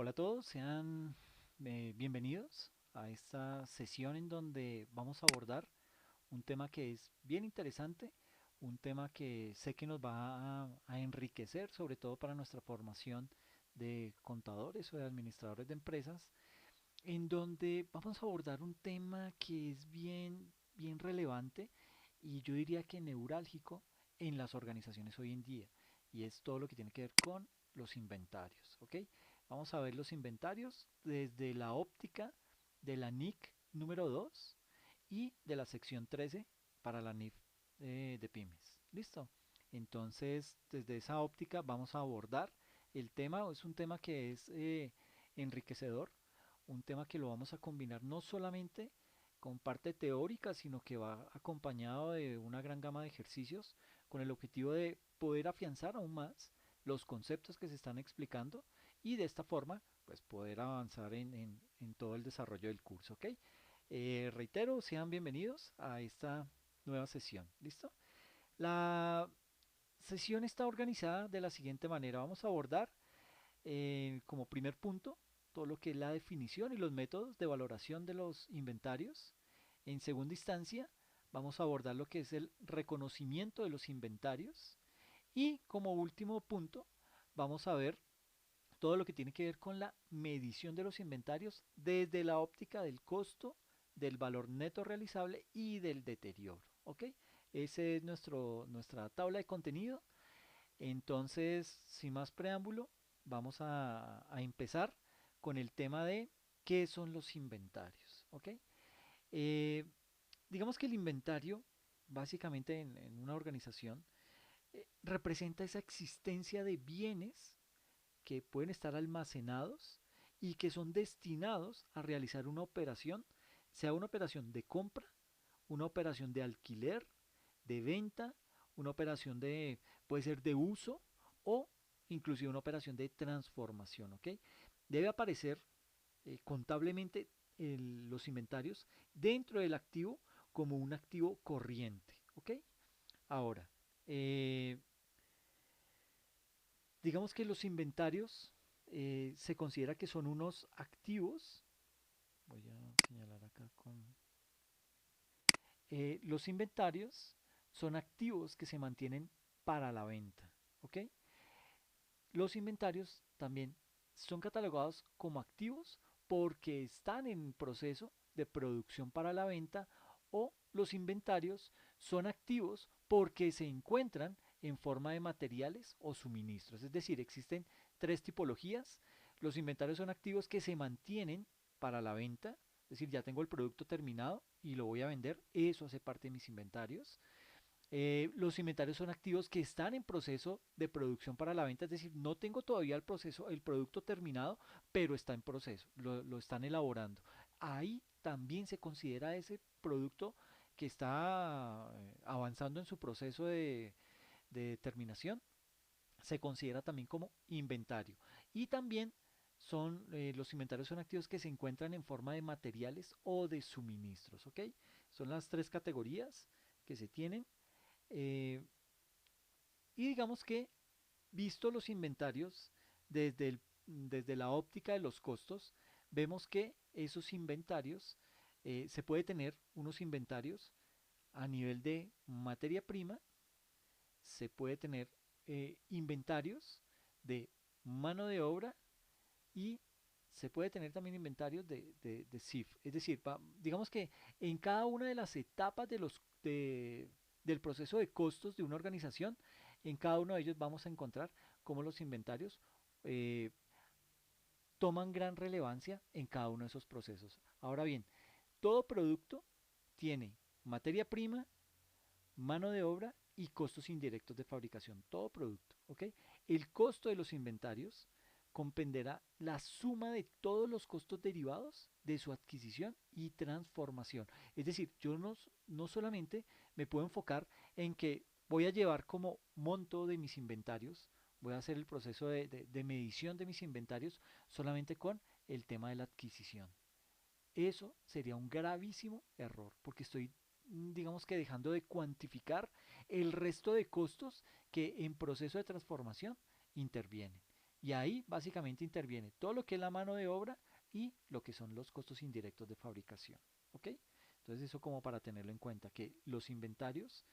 Hola a todos, sean bienvenidos a esta sesión en donde vamos a abordar un tema que es bien interesante, un tema que sé que nos va a enriquecer, sobre todo para nuestra formación de contadores o de administradores de empresas, en donde vamos a abordar un tema que es bien relevante y yo diría que neurálgico en las organizaciones hoy en día, y es todo lo que tiene que ver con los inventarios, ¿ok? Vamos a ver los inventarios desde la óptica de la NIC número 2 y de la sección 13 para la NIF de pymes. ¿Listo? Entonces, desde esa óptica vamos a abordar el tema. Es un tema que es enriquecedor, un tema que lo vamos a combinar no solamente con parte teórica, sino que va acompañado de una gran gama de ejercicios con el objetivo de poder afianzar aún más los conceptos que se están explicando y de esta forma pues poder avanzar en todo el desarrollo del curso, ¿ok? Reitero, sean bienvenidos a esta nueva sesión, ¿listo? La sesión está organizada de la siguiente manera. Vamos a abordar como primer punto todo lo que es la definición y los métodos de valoración de los inventarios. En segunda instancia, vamos a abordar lo que es el reconocimiento de los inventarios. Y como último punto, vamos a ver todo lo que tiene que ver con la medición de los inventarios desde la óptica del costo, del valor neto realizable y del deterioro. ¿Ok? Ese es nuestra tabla de contenido. Entonces, sin más preámbulo, vamos a empezar con el tema de qué son los inventarios. ¿Ok? Eh, digamos que el inventario, básicamente en una organización, representa esa existencia de bienes que pueden estar almacenados y que son destinados a realizar una operación, sea una operación de compra, una operación de alquiler, de venta, una operación de, puede ser de uso o inclusive una operación de transformación, ¿ok? Debe aparecer contablemente los inventarios dentro del activo como un activo corriente, ¿ok? Ahora, eh, digamos que los inventarios se considera que son unos activos. Voy a señalar acá con... los inventarios son activos que se mantienen para la venta. ¿Ok? Los inventarios también son catalogados como activos porque están en proceso de producción para la venta, o los inventarios son activos porque se encuentran en forma de materiales o suministros. Es decir, existen tres tipologías. Los inventarios son activos que se mantienen para la venta, es decir, ya tengo el producto terminado y lo voy a vender, eso hace parte de mis inventarios. Los inventarios son activos que están en proceso de producción para la venta, es decir, no tengo todavía el proceso, el producto terminado, pero está en proceso, lo están elaborando. Ahí también se considera ese producto que está avanzando en su proceso de terminación, se considera también como inventario. Y también los inventarios son activos que se encuentran en forma de materiales o de suministros, ¿ok? Son las tres categorías que se tienen. eh, y digamos que, visto los inventarios desde la óptica de los costos, vemos que esos inventarios, se puede tener unos inventarios a nivel de materia prima, se puede tener inventarios de mano de obra y se puede tener también inventarios de CIF. Es decir, digamos que en cada una de las etapas del proceso de costos de una organización, en cada uno de ellos vamos a encontrar cómo los inventarios eh, toman gran relevancia en cada uno de esos procesos. Ahora bien, todo producto tiene materia prima, mano de obra y costos indirectos de fabricación, todo producto, ¿ok? El costo de los inventarios comprenderá la suma de todos los costos derivados de su adquisición y transformación. Es decir, yo no solamente me puedo enfocar en que voy a llevar como monto de mis inventarios, voy a hacer el proceso de medición de mis inventarios solamente con el tema de la adquisición. Eso sería un gravísimo error, porque estoy, digamos que dejando de cuantificar el resto de costos que en proceso de transformación intervienen. Y ahí básicamente interviene todo lo que es la mano de obra y lo que son los costos indirectos de fabricación. ¿Ok? Entonces eso como para tenerlo en cuenta, que los inventarios,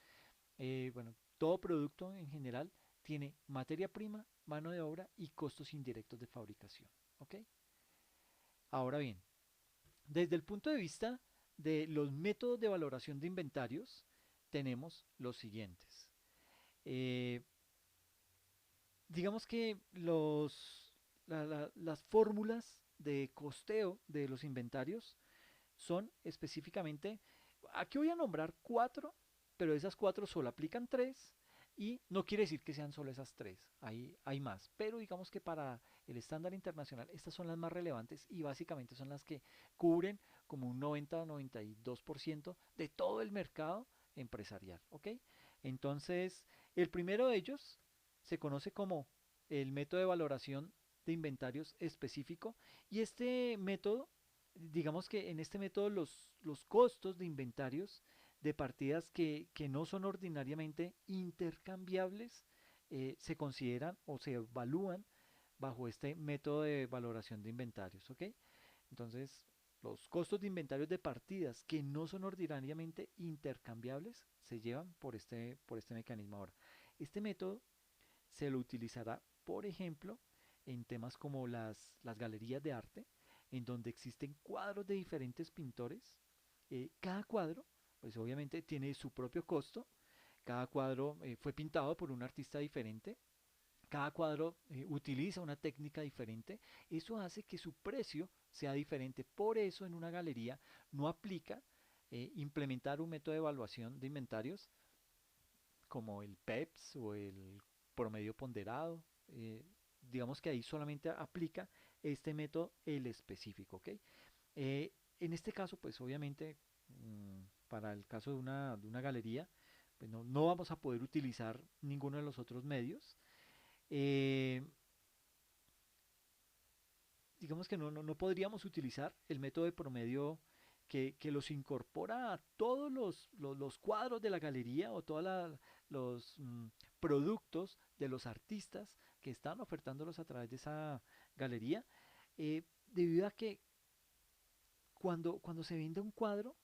bueno, todo producto en general tiene materia prima, mano de obra y costos indirectos de fabricación. ¿Ok? Ahora bien, desde el punto de vista de los métodos de valoración de inventarios, tenemos los siguientes. Eh, digamos que las fórmulas de costeo de los inventarios son específicamente, aquí voy a nombrar cuatro, pero esas cuatro solo aplican tres y no quiere decir que sean solo esas tres, hay más, pero digamos que para el estándar internacional estas son las más relevantes y básicamente son las que cubren como un 90-92% de todo el mercado empresarial, ¿ok? Entonces, el primero de ellos se conoce como el método de valoración de inventarios específico y este método, digamos que en este método los costos de inventarios de partidas que no son ordinariamente intercambiables se consideran o se evalúan bajo este método de valoración de inventarios, ¿ok? Entonces, los costos de inventarios de partidas que no son ordinariamente intercambiables se llevan por este mecanismo ahora. Este método se lo utilizará, por ejemplo, en temas como las galerías de arte, en donde existen cuadros de diferentes pintores. Cada cuadro, pues obviamente tiene su propio costo. Cada cuadro fue pintado por un artista diferente. Cada cuadro utiliza una técnica diferente. Eso hace que su precio sea diferente. Por eso en una galería no aplica implementar un método de evaluación de inventarios como el PEPS o el promedio ponderado. Digamos que ahí solamente aplica este método, el específico, ¿ok? En este caso, pues obviamente, para el caso de una galería, pues no vamos a poder utilizar ninguno de los otros medios. Eh, digamos que no podríamos utilizar el método de promedio que los incorpora a todos los cuadros de la galería o todos los productos de los artistas que están ofertándolos a través de esa galería, debido a que cuando se vende un cuadro,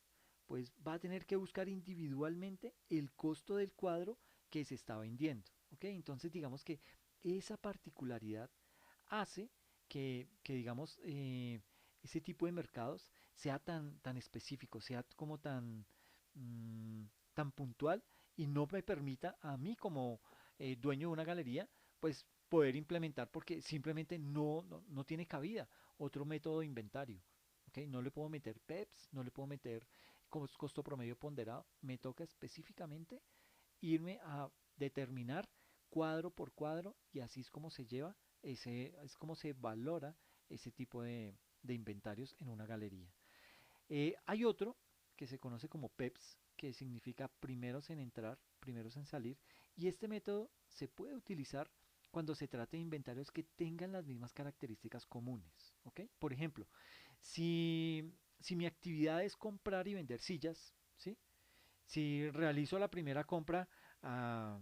pues va a tener que buscar individualmente el costo del cuadro que se está vendiendo. ¿Ok? Entonces digamos que esa particularidad hace que digamos, ese tipo de mercados sea tan específico, sea como mm, tan puntual y no me permita a mí como dueño de una galería, pues poder implementar porque simplemente no tiene cabida otro método de inventario. ¿Ok? No le puedo meter PEPs, no le puedo meter costo promedio ponderado, me toca específicamente irme a determinar cuadro por cuadro y así es como se lleva es como se valora ese tipo de inventarios en una galería. Hay otro que se conoce como PEPS, que significa primeros en entrar, primeros en salir, y este método se puede utilizar cuando se trate de inventarios que tengan las mismas características comunes. ¿Ok? Por ejemplo, si mi actividad es comprar y vender sillas, ¿sí? Si realizo la primera compra a,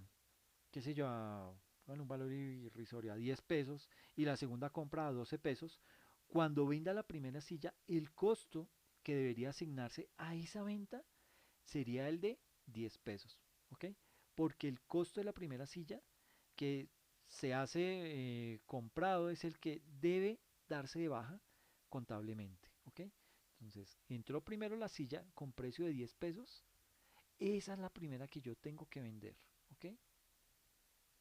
qué sé yo, bueno, un valor irrisorio a 10 pesos y la segunda compra a 12 pesos, cuando venda la primera silla, el costo que debería asignarse a esa venta sería el de 10 pesos, ¿ok? Porque el costo de la primera silla que se hace comprado es el que debe darse de baja contablemente, ¿ok? Entonces, entró primero la silla con precio de 10 pesos, esa es la primera que yo tengo que vender, ¿ok?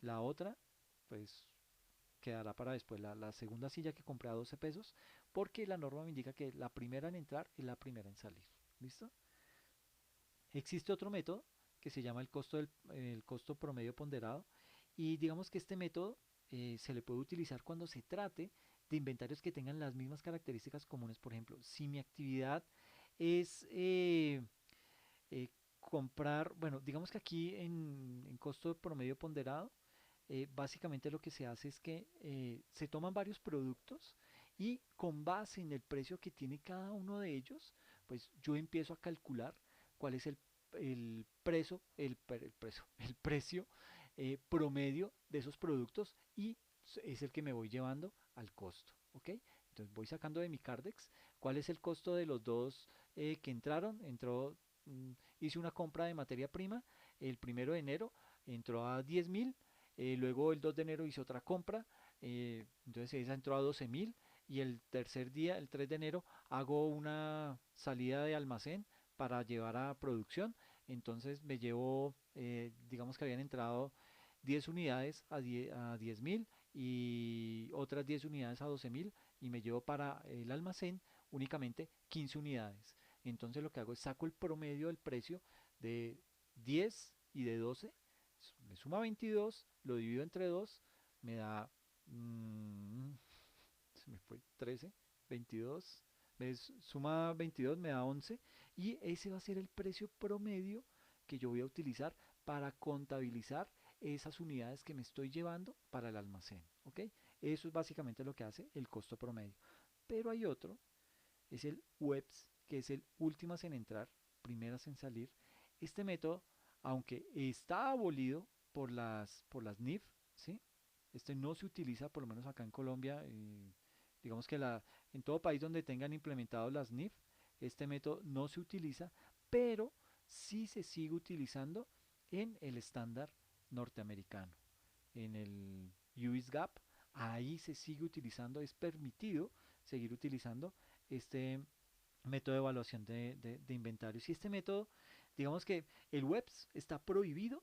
La otra, pues quedará para después, la segunda silla que compré a 12 pesos, porque la norma me indica que la primera en entrar es la primera en salir. ¿Listo? Existe otro método que se llama el costo promedio ponderado y digamos que este método se le puede utilizar cuando se trate de inventarios que tengan las mismas características comunes. Por ejemplo, si mi actividad es eh, comprar, bueno, digamos que aquí en costo promedio ponderado, básicamente lo que se hace es que se toman varios productos y con base en el precio que tiene cada uno de ellos, pues yo empiezo a calcular cuál es el precio, el precio, el precio promedio de esos productos y es el que me voy llevando al costo, ¿ok? Entonces voy sacando de mi Cardex cuál es el costo de los dos que entraron. Hice una compra de materia prima el 1 de enero, entró a 10.000, luego el 2 de enero hice otra compra, entonces esa entró a 12.000 y el tercer día, el 3 de enero, hago una salida de almacén para llevar a producción, entonces me llevo, digamos que habían entrado 10 unidades a 10.000 y otras 10 unidades a 12.000 y me llevo para el almacén únicamente 15 unidades. Entonces lo que hago es saco el promedio del precio de 10 y de 12, me suma 22, lo divido entre 2, me da, mm, se me fue 13, 22, suma 22, me da 11 y ese va a ser el precio promedio que yo voy a utilizar para contabilizar esas unidades que me estoy llevando para el almacén, ¿ok? Eso es básicamente lo que hace el costo promedio. Pero hay otro, es el WEBS, que es el últimas en entrar, primeras en salir. Este método, aunque está abolido por las NIF, ¿sí? Este no se utiliza, por lo menos acá en Colombia, digamos que en todo país donde tengan implementado las NIF, este método no se utiliza, pero sí se sigue utilizando en el estándar norteamericano, en el US GAAP, ahí se sigue utilizando, es permitido seguir utilizando este método de evaluación de inventarios. Y este método, digamos que el WEBS está prohibido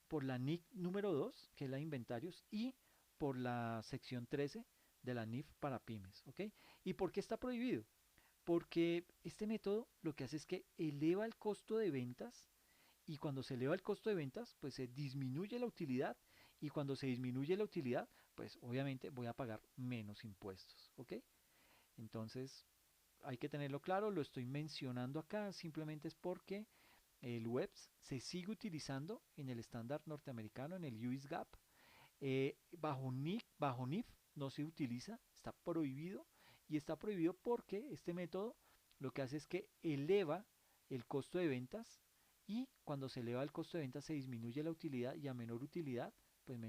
por la NIC número 2, que es la de inventarios, y por la sección 13 de la NIF para pymes, ¿ok? ¿Y por qué está prohibido? Porque este método lo que hace es que eleva el costo de ventas y cuando se eleva el costo de ventas, pues se disminuye la utilidad y cuando se disminuye la utilidad, pues obviamente voy a pagar menos impuestos, ¿ok? Entonces hay que tenerlo claro, lo estoy mencionando acá, simplemente es porque el WEBS se sigue utilizando en el estándar norteamericano, en el US GAAP, bajo NIF no se utiliza, está prohibido y está prohibido porque este método lo que hace es que eleva el costo de ventas y cuando se eleva el costo de ventas se disminuye la utilidad y a menor utilidad pues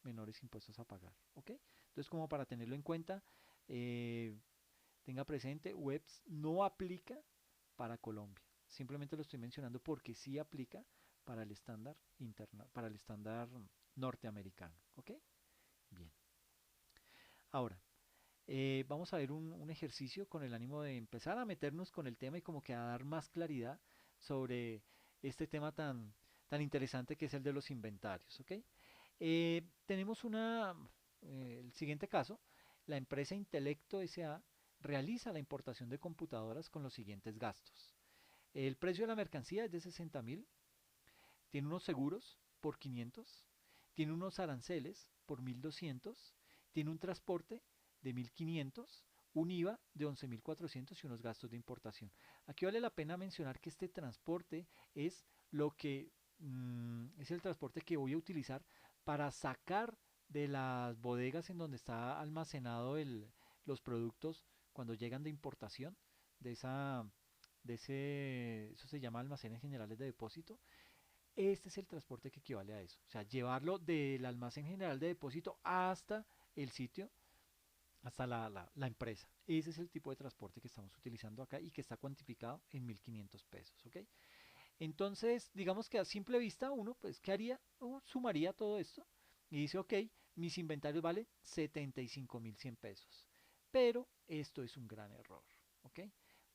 menores impuestos a pagar, ¿ok? Entonces como para tenerlo en cuenta, eh, tenga presente, WEBS no aplica para Colombia. Simplemente lo estoy mencionando porque sí aplica para el estándar para el estándar norteamericano. ¿Ok? Bien. Ahora, vamos a ver un ejercicio con el ánimo de empezar a meternos con el tema y como que a dar más claridad sobre este tema tan interesante que es el de los inventarios. ¿Ok? Tenemos el siguiente caso. La empresa Intelecto SA realiza la importación de computadoras con los siguientes gastos. El precio de la mercancía es de 60.000, tiene unos seguros por 500, tiene unos aranceles por 1.200, tiene un transporte de 1.500, un IVA de 11.400 y unos gastos de importación. Aquí vale la pena mencionar que este transporte es lo que es el transporte que voy a utilizar para sacar de las bodegas en donde está almacenado los productos cuando llegan de importación, de esa, eso se llama almacenes generales de depósito. Este es el transporte que equivale a eso. O sea, llevarlo del almacén general de depósito hasta el sitio, hasta la empresa. Ese es el tipo de transporte que estamos utilizando acá y que está cuantificado en 1.500 pesos. ¿Ok? Entonces, digamos que a simple vista uno, pues, ¿qué haría? Uno sumaría todo esto y dice, ok, mis inventarios valen 75.100 pesos. Pero esto es un gran error. ¿Ok?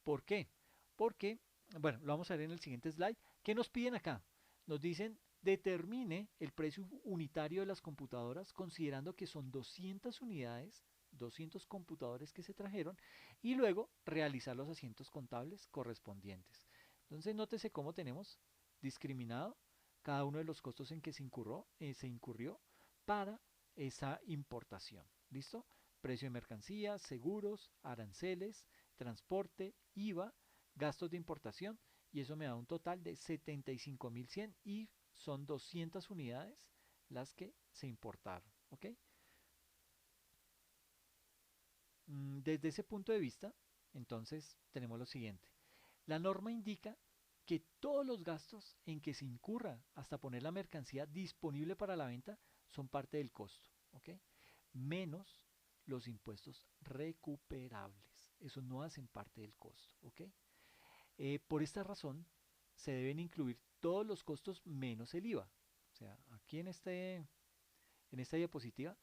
¿Por qué? Porque, bueno, lo vamos a ver en el siguiente slide. ¿Qué nos piden acá? Nos dicen, determine el precio unitario de las computadoras considerando que son 200 unidades, 200 computadores que se trajeron y luego realizar los asientos contables correspondientes. Entonces nótese cómo tenemos discriminado cada uno de los costos en que se incurrió para esa importación. ¿Listo? Precio de mercancías, seguros, aranceles, transporte, IVA, gastos de importación y eso me da un total de 75.100 y son 200 unidades las que se importaron. ¿Ok? Desde ese punto de vista, entonces tenemos lo siguiente. La norma indica que todos los gastos en que se incurra hasta poner la mercancía disponible para la venta son parte del costo. ¿ok? Menos los impuestos recuperables. Esos no hacen parte del costo, ¿ok? Por esta razón, se deben incluir todos los costos menos el IVA. O sea, aquí en esta diapositiva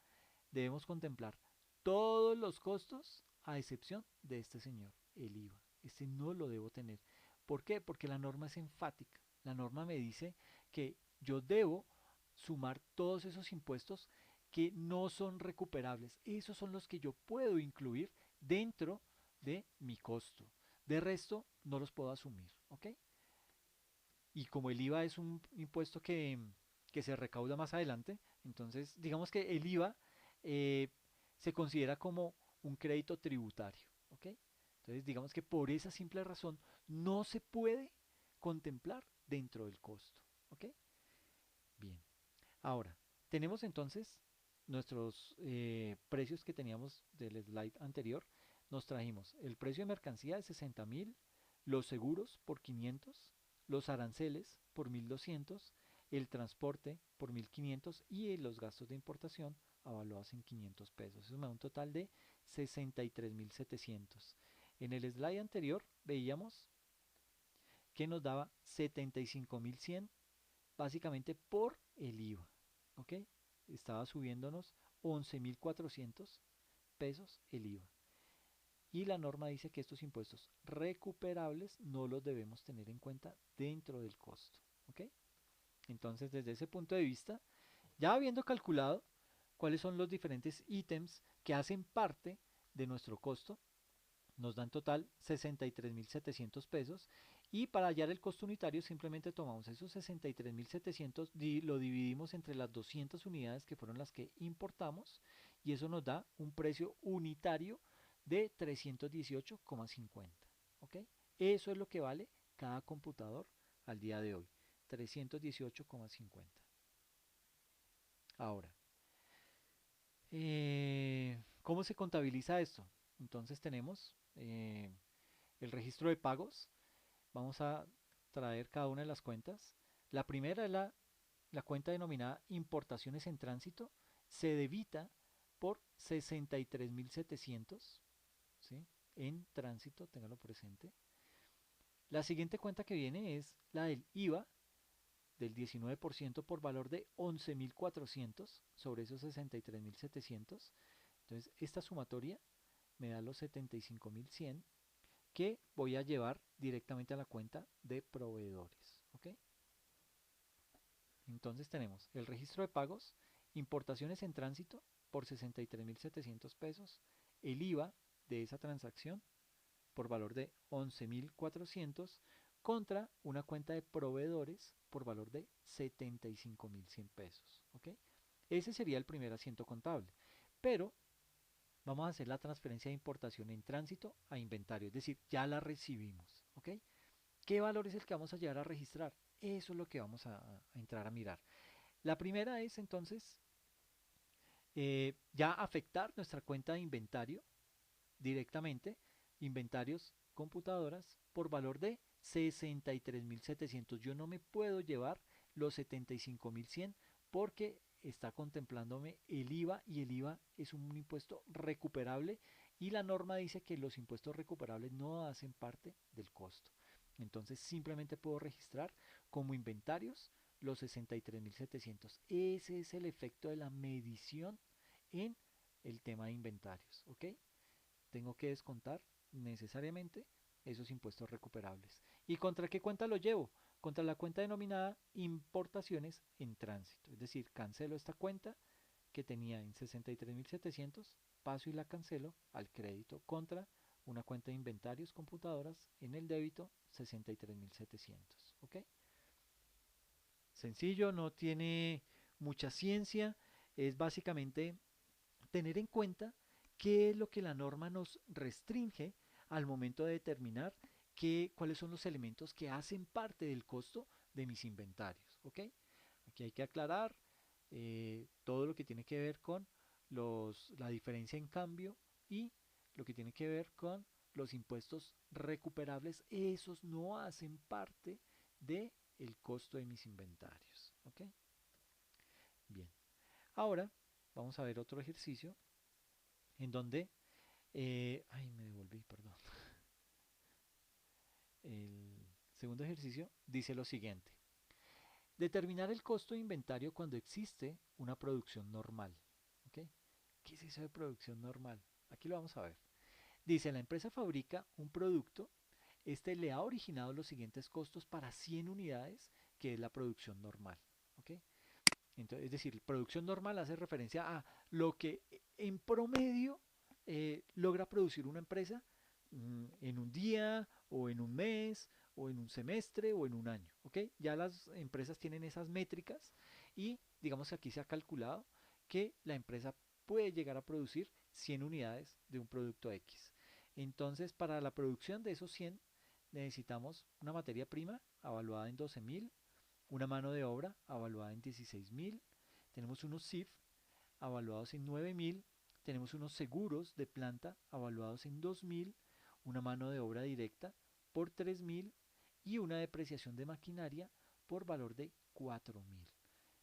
debemos contemplar todos los costos a excepción de este señor, el IVA. Este no lo debo tener. ¿Por qué? Porque la norma es enfática. La norma me dice que yo debo sumar todos esos impuestos que no son recuperables. Esos son los que yo puedo incluir dentro de mi costo. De resto, no los puedo asumir. ¿Ok? Y como el IVA es un impuesto que se recauda más adelante, entonces digamos que el IVA eh, se considera como un crédito tributario, ¿ok? Entonces digamos que por esa simple razón no se puede contemplar dentro del costo, ¿ok? Bien, ahora tenemos entonces nuestros precios que teníamos del slide anterior. Nos trajimos el precio de mercancía de 60.000, los seguros por 500, los aranceles por 1.200, el transporte por 1.500 y los gastos de importación avaluados en 500 pesos. Eso me da un total de 63.700. En el slide anterior veíamos que nos daba 75.100 básicamente por el IVA. ¿Ok? Estaba subiéndonos 11.400 pesos el IVA. Y la norma dice que estos impuestos recuperables no los debemos tener en cuenta dentro del costo. ¿Ok? Entonces, desde ese punto de vista, ya habiendo calculado cuáles son los diferentes ítems que hacen parte de nuestro costo, nos dan total 63.700 pesos y para hallar el costo unitario simplemente tomamos esos 63.700, lo dividimos entre las 200 unidades que fueron las que importamos y eso nos da un precio unitario de 318,50. ¿Ok? Eso es lo que vale cada computador al día de hoy, 318,50. Ahora, ¿cómo se contabiliza esto? Entonces tenemos el registro de pagos. Vamos a traer cada una de las cuentas. La primera es la cuenta denominada importaciones en tránsito. Se debita por 63.700, ¿sí? En tránsito, téngalo presente. La siguiente cuenta que viene es la del IVA del 19% por valor de 11.400 sobre esos 63.700. Entonces, esta sumatoria me da los 75.100 que voy a llevar directamente a la cuenta de proveedores. ¿Ok? Entonces tenemos el registro de pagos, importaciones en tránsito por 63.700 pesos, el IVA de esa transacción por valor de 11.400 contra una cuenta de proveedores por valor de 75.100 pesos. ¿Ok? Ese sería el primer asiento contable. Pero vamos a hacer la transferencia de importación en tránsito a inventario, es decir, ya la recibimos. ¿Ok? ¿Qué valor es el que vamos a llegar a registrar? Eso es lo que vamos a entrar a mirar. La primera es entonces ya afectar nuestra cuenta de inventario directamente, inventarios, computadoras, por valor de 63.700. Yo no me puedo llevar los 75.100 porque está contemplándome el IVA y el IVA es un impuesto recuperable y la norma dice que los impuestos recuperables no hacen parte del costo. Entonces simplemente puedo registrar como inventarios los 63.700. Ese es el efecto de la medición en el tema de inventarios. ¿Ok? Tengo que descontar necesariamente esos impuestos recuperables. ¿Y contra qué cuenta lo llevo? Contra la cuenta denominada importaciones en tránsito. Es decir, cancelo esta cuenta que tenía en 63.700, paso y la cancelo al crédito contra una cuenta de inventarios computadoras en el débito 63.700. ¿Ok? Sencillo, no tiene mucha ciencia, es básicamente tener en cuenta qué es lo que la norma nos restringe al momento de determinar cuáles son los elementos que hacen parte del costo de mis inventarios. ¿Ok? Aquí hay que aclarar todo lo que tiene que ver con la diferencia en cambio y lo que tiene que ver con los impuestos recuperables. Esos no hacen parte del costo de mis inventarios. ¿Ok? Bien. Ahora vamos a ver otro ejercicio en donde, ay, me devolví, perdón. El segundo ejercicio dice lo siguiente. Determinar el costo de inventario cuando existe una producción normal. ¿Ok? ¿Qué es eso de producción normal? Aquí lo vamos a ver. Dice, la empresa fabrica un producto, este le ha originado los siguientes costos para 100 unidades, que es la producción normal. ¿Ok? Entonces, es decir, producción normal hace referencia a lo que en promedio logra producir una empresa en un día o en un mes o en un semestre o en un año. ¿Ok? Ya las empresas tienen esas métricas y digamos que aquí se ha calculado que la empresa puede llegar a producir 100 unidades de un producto X. Entonces, para la producción de esos 100 necesitamos una materia prima evaluada en 12.000, una mano de obra evaluada en 16.000, tenemos unos CIF evaluados en 9.000, tenemos unos seguros de planta evaluados en 2.000, una mano de obra directa por 3.000 y una depreciación de maquinaria por valor de 4.000.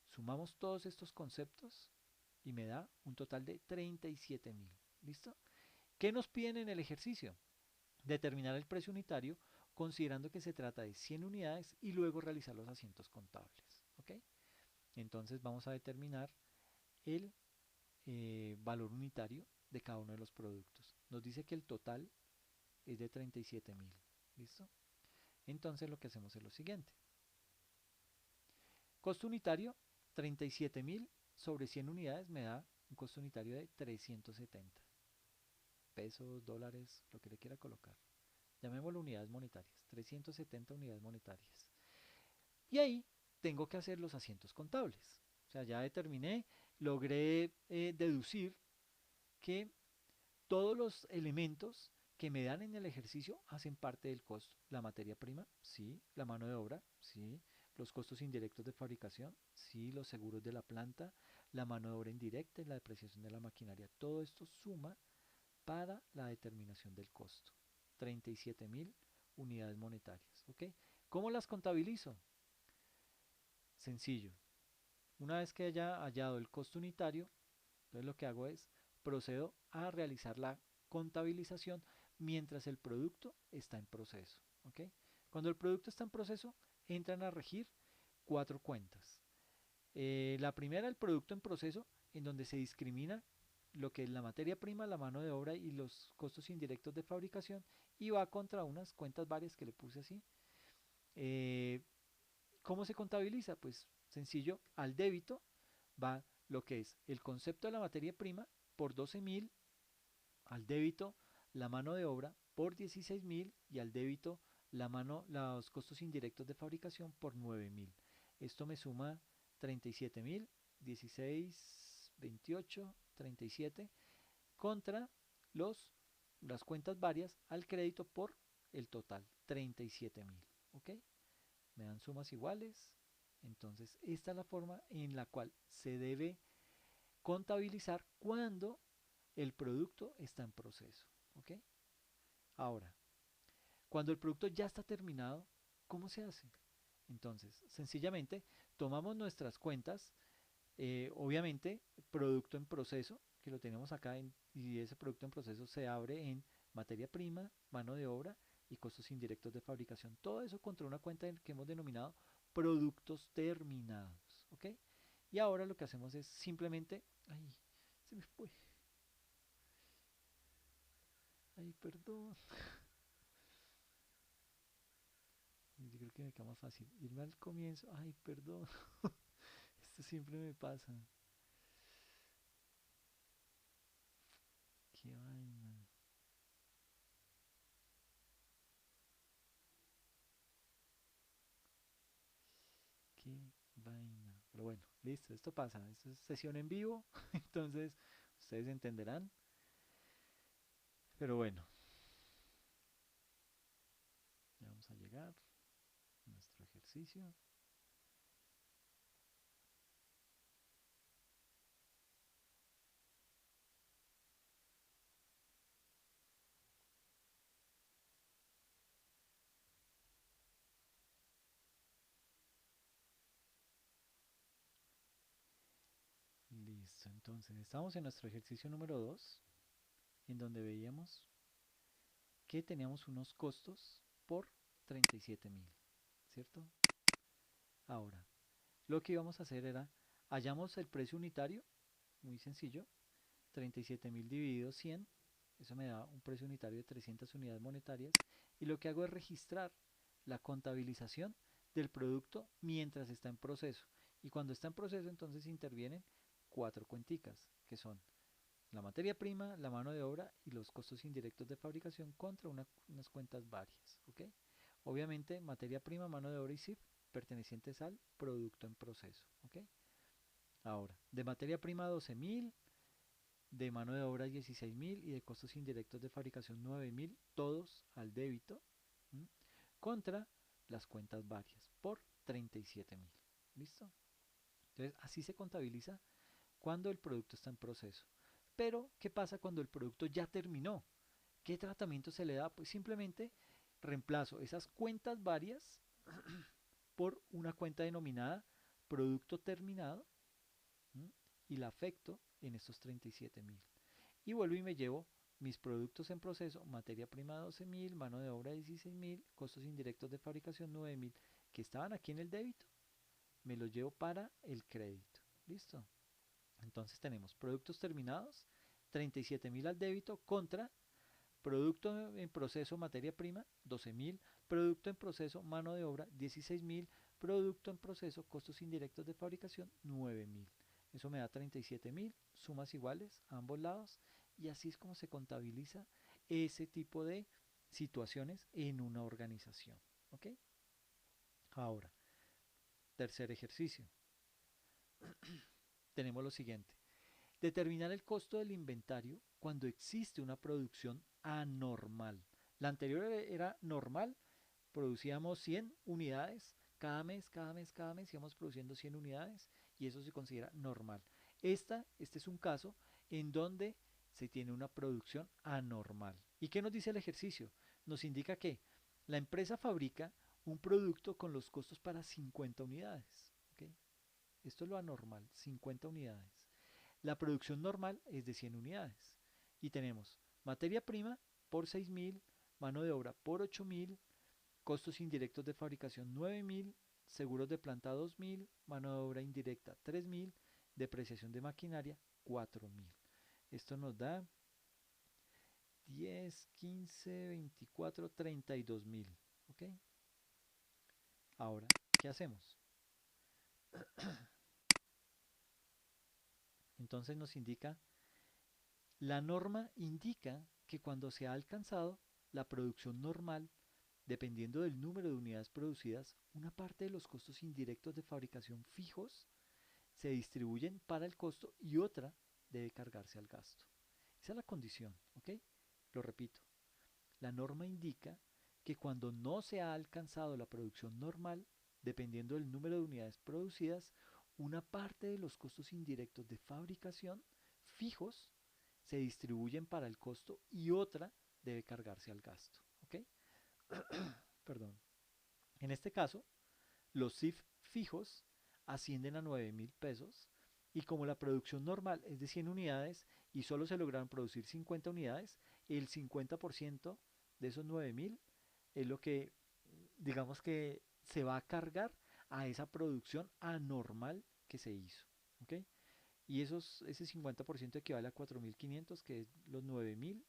Sumamos todos estos conceptos y me da un total de 37.000. ¿Listo? ¿Qué nos piden en el ejercicio? Determinar el precio unitario considerando que se trata de 100 unidades y luego realizar los asientos contables. ¿Ok? Entonces vamos a determinar el valor unitario de cada uno de los productos. Nos dice que el total es de 37.000. ¿Listo? Entonces lo que hacemos es lo siguiente. Costo unitario, 37.000 sobre 100 unidades me da un costo unitario de 370 pesos, dólares, lo que le quiera colocar. Llamémoslo unidades monetarias, 370 unidades monetarias. Y ahí tengo que hacer los asientos contables. O sea, ya determiné, logré deducir que todos los elementos que me dan en el ejercicio hacen parte del costo. La materia prima, sí. La mano de obra, sí. Los costos indirectos de fabricación, sí. Los seguros de la planta, la mano de obra indirecta y la depreciación de la maquinaria. Todo esto suma para la determinación del costo. 37.000 unidades monetarias. ¿Ok? ¿Cómo las contabilizo? Sencillo. Una vez que haya hallado el costo unitario, entonces lo que hago es procedo a realizar la contabilización mientras el producto está en proceso. ¿Ok? Cuando el producto está en proceso, entran a regir cuatro cuentas. La primera, el producto en proceso, en donde se discrimina lo que es la materia prima, la mano de obra y los costos indirectos de fabricación, y va contra unas cuentas varias que le puse así. Eh, ¿Cómo se contabiliza? Pues sencillo, al débito va lo que es el concepto de la materia prima por 12.000, al débito la mano de obra por 16.000 y al débito los costos indirectos de fabricación por 9.000. Esto me suma 37.000, 16, 28, 37 contra los, las cuentas varias al crédito por el total, 37.000. ¿Ok? Me dan sumas iguales. Entonces, esta es la forma en la cual se debe contabilizar cuando el producto está en proceso. ¿Ok? Ahora, cuando el producto ya está terminado, ¿cómo se hace? Entonces, sencillamente, tomamos nuestras cuentas, obviamente, producto en proceso, que lo tenemos acá, y ese producto en proceso se abre en materia prima, mano de obra y costos indirectos de fabricación. Todo eso contra una cuenta que hemos denominado productos terminados. ¿Ok? Y ahora lo que hacemos es simplemente... Ay, se me fue. Ay, perdón. Yo creo que me queda más fácil irme al comienzo. Ay, perdón. Esto siempre me pasa. Qué vaina. Qué vaina. Pero bueno, listo. Esto pasa. Esto es sesión en vivo. Entonces, ustedes entenderán. Pero bueno, ya vamos a llegar a nuestro ejercicio. Listo, entonces estamos en nuestro ejercicio número 2, en donde veíamos que teníamos unos costos por 37.000, ¿cierto? Ahora, lo que íbamos a hacer era, hallamos el precio unitario, muy sencillo, 37.000 dividido 100, eso me da un precio unitario de 300 unidades monetarias, y lo que hago es registrar la contabilización del producto mientras está en proceso. Y cuando está en proceso, entonces intervienen cuatro cuenticas, que son la materia prima, la mano de obra y los costos indirectos de fabricación contra unas cuentas varias. ¿Ok? Obviamente, materia prima, mano de obra y SIF pertenecientes al producto en proceso. ¿Ok? Ahora, de materia prima 12.000, de mano de obra 16.000 y de costos indirectos de fabricación 9.000, todos al débito, ¿m? Contra las cuentas varias por 37.000. ¿Listo? Entonces, así se contabiliza cuando el producto está en proceso. Pero, ¿qué pasa cuando el producto ya terminó? ¿Qué tratamiento se le da? Pues simplemente reemplazo esas cuentas varias por una cuenta denominada producto terminado, ¿m? Y la afecto en estos 37.000. Y vuelvo y me llevo mis productos en proceso, materia prima 12.000, mano de obra 16.000, costos indirectos de fabricación 9.000, que estaban aquí en el débito, me los llevo para el crédito. ¿Listo? Entonces tenemos productos terminados, 37.000 al débito contra producto en proceso materia prima, 12.000, producto en proceso mano de obra, 16.000, producto en proceso costos indirectos de fabricación, 9.000. Eso me da 37.000, sumas iguales a ambos lados, y así es como se contabiliza ese tipo de situaciones en una organización. ¿Ok? Ahora, tercer ejercicio. Tenemos lo siguiente. Determinar el costo del inventario cuando existe una producción anormal. La anterior era normal, producíamos 100 unidades cada mes, cada mes, cada mes íbamos produciendo 100 unidades y eso se considera normal. Este es un caso en donde se tiene una producción anormal. ¿Y qué nos dice el ejercicio? Nos indica que la empresa fabrica un producto con los costos para 50 unidades. ¿Okay? Esto es lo anormal, 50 unidades. La producción normal es de 100 unidades. Y tenemos materia prima por 6.000, mano de obra por 8.000, costos indirectos de fabricación 9.000, seguros de planta 2.000, mano de obra indirecta 3.000, depreciación de maquinaria 4.000. Esto nos da 10, 15, 24, 32.000. ¿Ok? Ahora, ¿qué hacemos? Entonces nos indica, la norma indica que cuando se ha alcanzado la producción normal, dependiendo del número de unidades producidas, una parte de los costos indirectos de fabricación fijos se distribuyen para el costo y otra debe cargarse al gasto. Esa es la condición, ¿ok? Lo repito. La norma indica que cuando no se ha alcanzado la producción normal, dependiendo del número de unidades producidas, una parte de los costos indirectos de fabricación fijos se distribuyen para el costo y otra debe cargarse al gasto. ¿Ok? Perdón. En este caso, los CIF fijos ascienden a 9.000 pesos y como la producción normal es de 100 unidades y solo se lograron producir 50 unidades, el 50% de esos 9.000 es lo que digamos que se va a cargar a esa producción anormal que se hizo. ¿Ok? Y ese 50% equivale a 4.500, que es los 9.000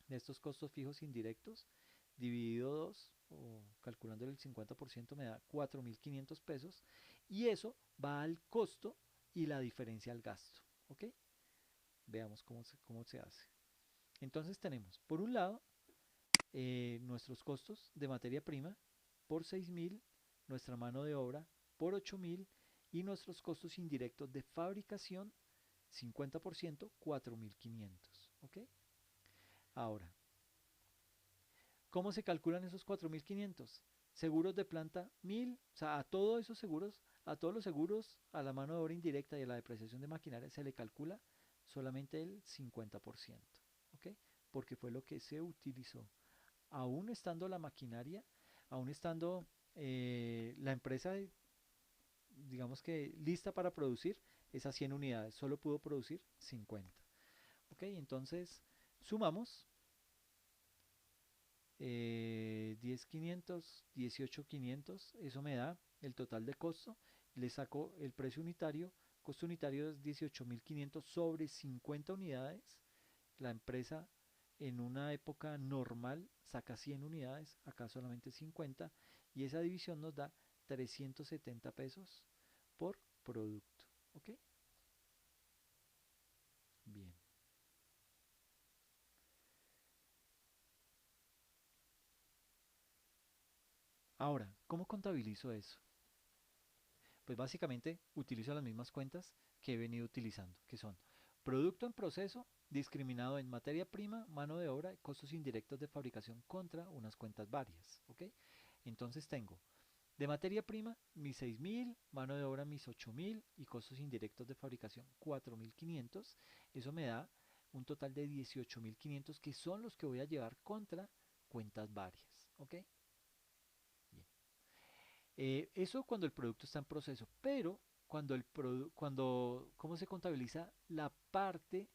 de estos costos fijos indirectos, dividido 2 o calculándole el 50% me da 4.500 pesos y eso va al costo y la diferencia al gasto. ¿Ok? Veamos cómo se hace. Entonces tenemos, por un lado, nuestros costos de materia prima por 6.000, nuestra mano de obra por 8.000 y nuestros costos indirectos de fabricación 50%, 4.500. ¿Ok? Ahora, ¿cómo se calculan esos 4.500? Seguros de planta 1.000, o sea, a todos esos seguros, a todos los seguros, a la mano de obra indirecta y a la depreciación de maquinaria se le calcula solamente el 50%, ¿ok? Porque fue lo que se utilizó. Aún estando la maquinaria, aún estando la empresa, digamos que lista para producir, esas 100 unidades, solo pudo producir 50. Ok, entonces sumamos 10.500, 18.500, eso me da el total de costo, le saco el precio unitario, costo unitario es 18.500 sobre 50 unidades, la empresa en una época normal saca 100 unidades, acá solamente 50, y esa división nos da 370 pesos por producto. ¿Ok? Bien. Ahora, ¿cómo contabilizo eso? Pues básicamente utilizo las mismas cuentas que he venido utilizando, que son producto en proceso, discriminado en materia prima, mano de obra, costos indirectos de fabricación contra unas cuentas varias. ¿Ok? Entonces tengo de materia prima mis 6.000, mano de obra mis 8.000 y costos indirectos de fabricación 4.500. Eso me da un total de 18.500 que son los que voy a llevar contra cuentas varias. ¿Ok? Bien. Eso cuando el producto está en proceso, pero ¿cómo se contabiliza la parte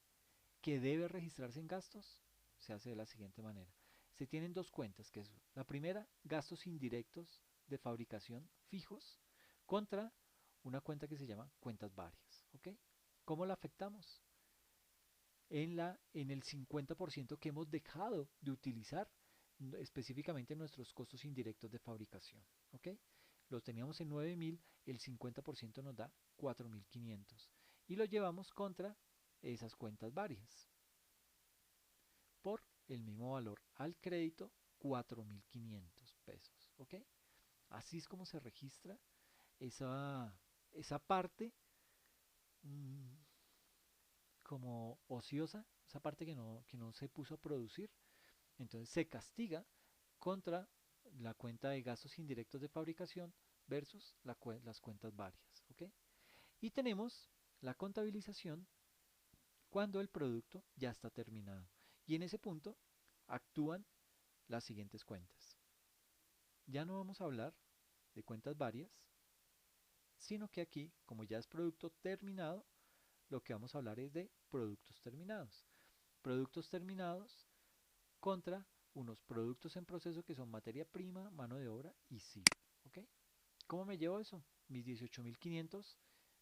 que debe registrarse en gastos? Se hace de la siguiente manera. Se tienen dos cuentas, que es la primera, gastos indirectos de fabricación fijos, contra una cuenta que se llama cuentas varias. ¿Ok? ¿Cómo la afectamos? En el 50% que hemos dejado de utilizar específicamente nuestros costos indirectos de fabricación. ¿Ok? Los teníamos en 9.000, el 50% nos da 4.500 y lo llevamos contra esas cuentas varias por el mismo valor al crédito, 4.500 pesos. ¿Ok? Así es como se registra esa parte mmm, como ociosa, esa parte que no se puso a producir. Entonces se castiga contra la cuenta de gastos indirectos de fabricación versus las cuentas varias. ¿Ok? Y tenemos la contabilización cuando el producto ya está terminado. Y en ese punto actúan las siguientes cuentas. Ya no vamos a hablar de cuentas varias, sino que aquí, como ya es producto terminado, lo que vamos a hablar es de productos terminados. Productos terminados contra unos productos en proceso que son materia prima, mano de obra y SIF. ¿Ok? ¿Cómo me llevo eso? Mis 18.500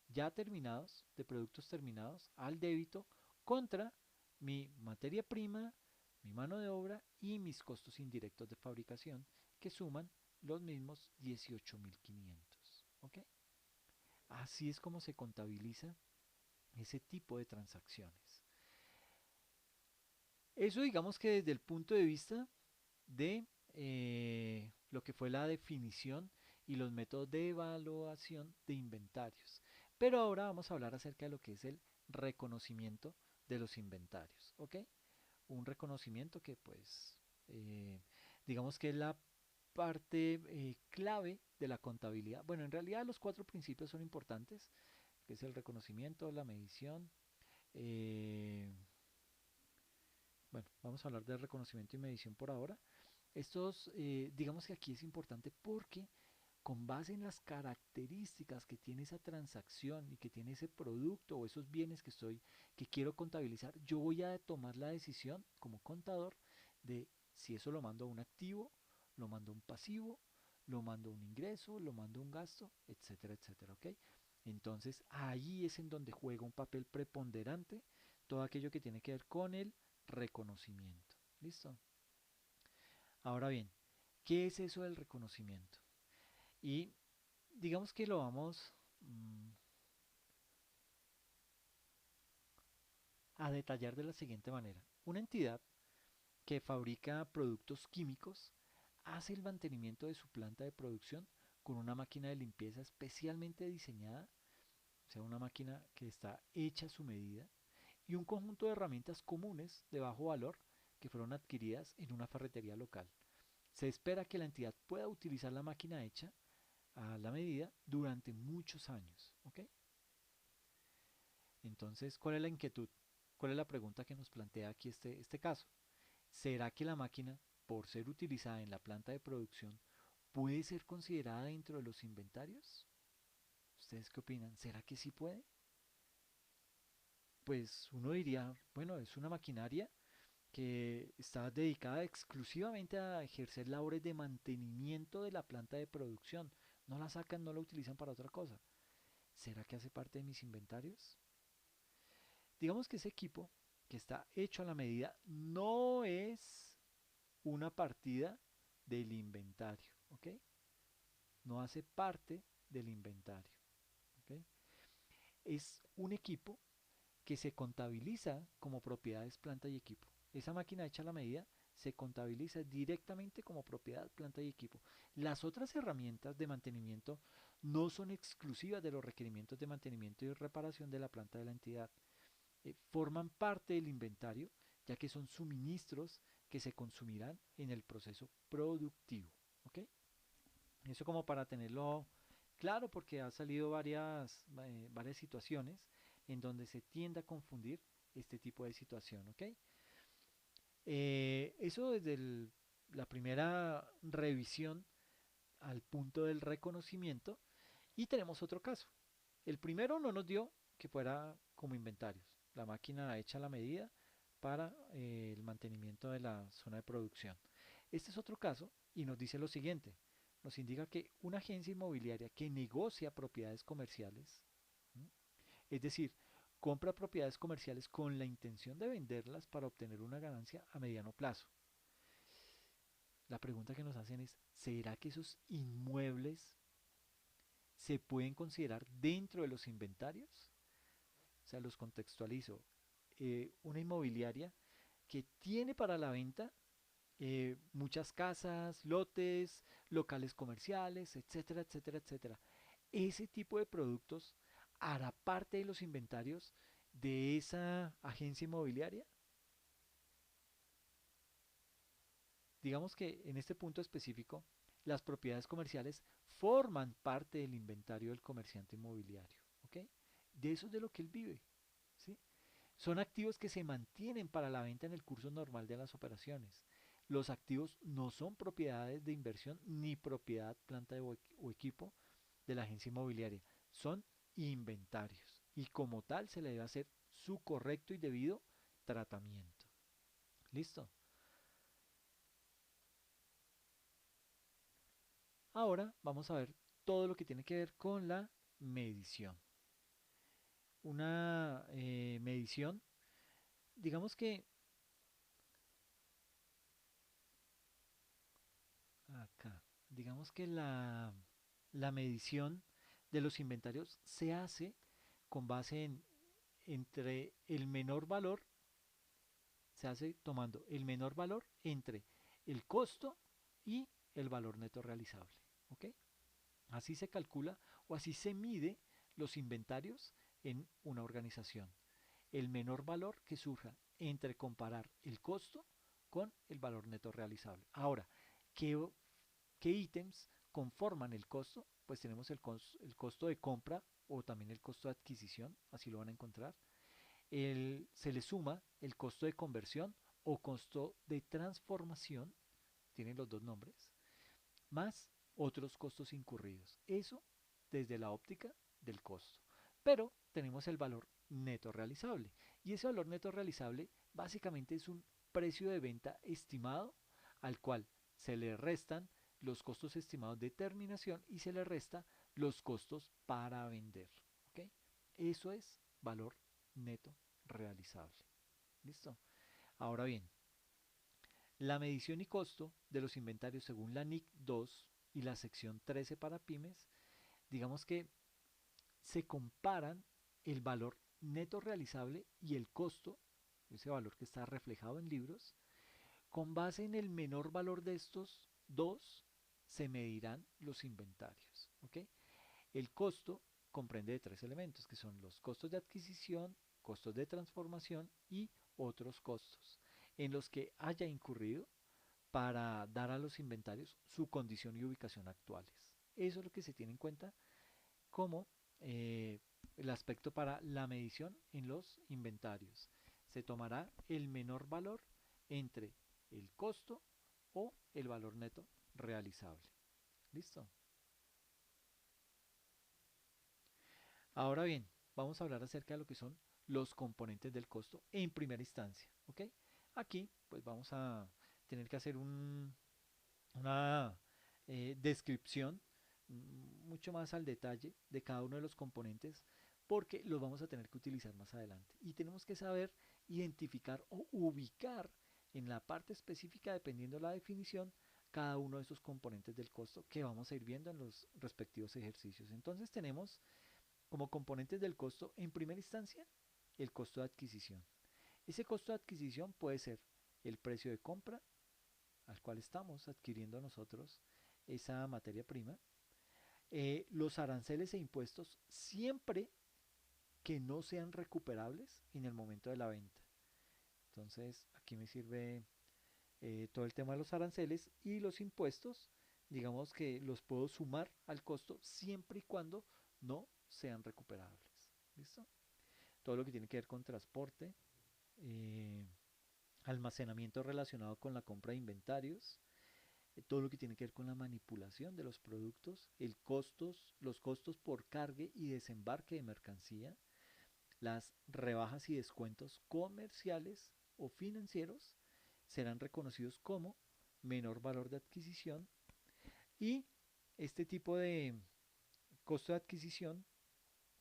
ya terminados, de productos terminados, al débito contra mi materia prima, mi mano de obra y mis costos indirectos de fabricación, que suman los mismos 18.500. ¿Ok? Así es como se contabiliza ese tipo de transacciones. Eso digamos que desde el punto de vista de lo que fue la definición y los métodos de evaluación de inventarios. Pero ahora vamos a hablar acerca de lo que es el reconocimiento de los inventarios. ¿Ok? Un reconocimiento que pues digamos que es la parte clave de la contabilidad. Bueno, en realidad los cuatro principios son importantes, que es el reconocimiento, la medición. eh, bueno, vamos a hablar de reconocimiento y medición por ahora. Estos, digamos que aquí es importante porque con base en las características que tiene esa transacción y que tiene ese producto o esos bienes que quiero contabilizar, yo voy a tomar la decisión como contador de si eso lo mando a un activo, lo mando a un pasivo, lo mando a un ingreso, lo mando a un gasto, etcétera, etcétera, ¿ok? Entonces ahí es en donde juega un papel preponderante todo aquello que tiene que ver con el reconocimiento. ¿Listo? Ahora bien, ¿qué es eso del reconocimiento? Y digamos que lo vamos a detallar de la siguiente manera. Una entidad que fabrica productos químicos hace el mantenimiento de su planta de producción con una máquina de limpieza especialmente diseñada, o sea, una máquina que está hecha a su medida, y un conjunto de herramientas comunes de bajo valor que fueron adquiridas en una ferretería local. Se espera que la entidad pueda utilizar la máquina hecha a la medida durante muchos años. ¿Ok? Entonces, ¿cuál es la inquietud? ¿Cuál es la pregunta que nos plantea aquí este caso? ¿Será que la máquina, por ser utilizada en la planta de producción, puede ser considerada dentro de los inventarios? ¿Ustedes qué opinan? ¿Será que sí puede? pues uno diría, bueno, es una maquinaria que está dedicada exclusivamente a ejercer labores de mantenimiento de la planta de producción. No la sacan, no la utilizan para otra cosa. ¿Será que hace parte de mis inventarios? Digamos que ese equipo que está hecho a la medida no es una partida del inventario, ¿ok? No hace parte del inventario, ¿ok? Es un equipo que se contabiliza como propiedades planta y equipo. Esa máquina hecha a la medida se contabiliza directamente como propiedad planta y equipo. Las otras herramientas de mantenimiento no son exclusivas de los requerimientos de mantenimiento y reparación de la planta de la entidad. Forman parte del inventario ya que son suministros que se consumirán en el proceso productivo. ¿Ok? Eso como para tenerlo claro porque ha salido varias situaciones en donde se tiende a confundir este tipo de situación. ¿Ok? Eso desde la primera revisión al punto del reconocimiento. Y tenemos otro caso. El primero no nos dio que fuera como inventarios, la máquina hecha a la medida para el mantenimiento de la zona de producción. Este es otro caso y nos dice lo siguiente. Nos indica que una agencia inmobiliaria que negocia propiedades comerciales, ¿m? Es decir, compra propiedades comerciales con la intención de venderlas para obtener una ganancia a mediano plazo. La pregunta que nos hacen es, ¿será que esos inmuebles se pueden considerar dentro de los inventarios? O sea, los contextualizo. Una inmobiliaria que tiene para la venta muchas casas, lotes, locales comerciales, etcétera, etcétera, etcétera. Ese tipo de productos hará parte de los inventarios de esa agencia inmobiliaria. Digamos que en este punto específico, las propiedades comerciales forman parte del inventario del comerciante inmobiliario. ¿Ok? De eso es de lo que él vive. ¿Sí? Son activos que se mantienen para la venta en el curso normal de las operaciones. Los activos no son propiedades de inversión ni propiedad, planta o equipo de la agencia inmobiliaria. Son inventarios y como tal se le debe hacer su correcto y debido tratamiento. ¿Listo? Ahora vamos a ver todo lo que tiene que ver con la medición. Una medición, digamos que acá, digamos que la medición de los inventarios se hace con base en entre el menor valor, se hace tomando el menor valor entre el costo y el valor neto realizable. ¿Ok? Así se calcula o así se mide los inventarios en una organización. El menor valor que surja entre comparar el costo con el valor neto realizable. Ahora, ¿qué, qué ítems conforman el costo? Pues tenemos el costo de compra o también el costo de adquisición, así lo van a encontrar. Se le suma el costo de conversión o costo de transformación, tienen los dos nombres, más otros costos incurridos. Eso desde la óptica del costo. Pero tenemos el valor neto realizable. Y ese valor neto realizable básicamente es un precio de venta estimado al cual se le restan los costos estimados de terminación y se le resta los costos para vender. ¿Ok? Eso es valor neto realizable. ¿Listo? Ahora bien, la medición y costo de los inventarios según la NIC 2 y la sección 13 para pymes, digamos que se comparan el valor neto realizable y el costo, ese valor que está reflejado en libros, con base en el menor valor de estos dos se medirán los inventarios. ¿Ok? El costo comprende de tres elementos que son los costos de adquisición, costos de transformación y otros costos en los que haya incurrido para dar a los inventarios su condición y ubicación actuales. Eso es lo que se tiene en cuenta como el aspecto para la medición en los inventarios. Se tomará el menor valor entre el costo o el valor neto realizable. ¿Listo? Ahora bien, vamos a hablar acerca de lo que son los componentes del costo en primera instancia, ¿ok? Aquí pues vamos a tener que hacer una descripción mucho más al detalle de cada uno de los componentes porque los vamos a tener que utilizar más adelante y tenemos que saber identificar o ubicar en la parte específica, dependiendo de la definición, cada uno de esos componentes del costo que vamos a ir viendo en los respectivos ejercicios. Entonces tenemos como componentes del costo en primera instancia el costo de adquisición. Ese costo de adquisición puede ser el precio de compra al cual estamos adquiriendo nosotros esa materia prima, los aranceles e impuestos siempre que no sean recuperables en el momento de la venta. Entonces aquí me sirve todo el tema de los aranceles y los impuestos, digamos que los puedo sumar al costo siempre y cuando no sean recuperables. ¿Listo? Todo lo que tiene que ver con transporte, eh, almacenamiento relacionado con la compra de inventarios, todo lo que tiene que ver con la manipulación de los productos, los costos por cargue y desembarque de mercancía, las rebajas y descuentos comerciales o financieros serán reconocidos como menor valor de adquisición y este tipo de costo de adquisición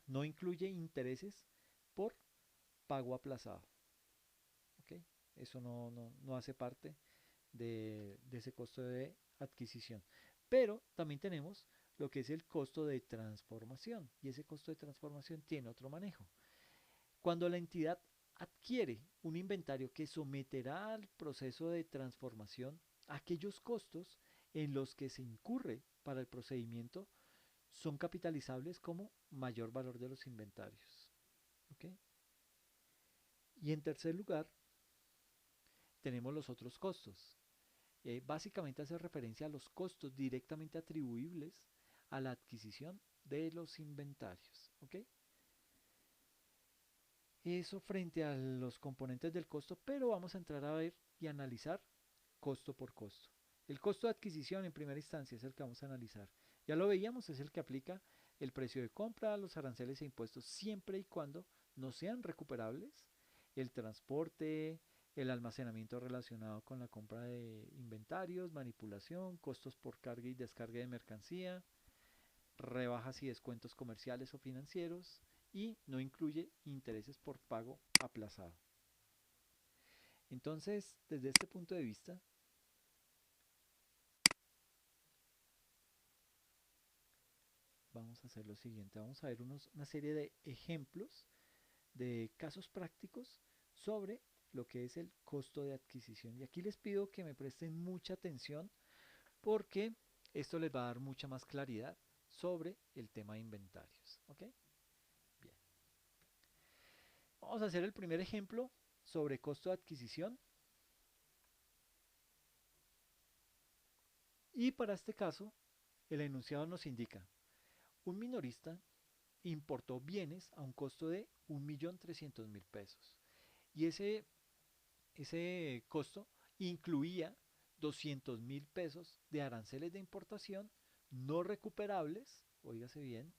no incluye intereses por pago aplazado. ¿Okay? Eso no hace parte de ese costo de adquisición. Pero también tenemos lo que es el costo de transformación y ese costo de transformación tiene otro manejo. Cuando la entidad adquiere un inventario que someterá al proceso de transformación, aquellos costos en los que se incurre para el procedimiento son capitalizables como mayor valor de los inventarios. ¿Okay? Y en tercer lugar, tenemos los otros costos. Básicamente hace referencia a los costos directamente atribuibles a la adquisición de los inventarios. ¿Ok? Eso frente a los componentes del costo, pero vamos a entrar a ver y analizar costo por costo. El costo de adquisición en primera instancia es el que vamos a analizar. Ya lo veíamos, es el que aplica el precio de compra, los aranceles e impuestos siempre y cuando no sean recuperables, el transporte, el almacenamiento relacionado con la compra de inventarios, manipulación, costos por carga y descarga de mercancía, rebajas y descuentos comerciales o financieros y no incluye intereses por pago aplazado. Entonces, desde este punto de vista, vamos a hacer lo siguiente, vamos a ver una serie de ejemplos de casos prácticos sobre lo que es el costo de adquisición. Y aquí les pido que me presten mucha atención porque esto les va a dar mucha más claridad sobre el tema de inventarios. ¿Ok? Bien. Vamos a hacer el primer ejemplo sobre costo de adquisición. Y para este caso, el enunciado nos indica, un minorista importó bienes a un costo de 1.300.000 pesos. Y ese costo incluía 200.000 pesos de aranceles de importación no recuperables, oígase bien,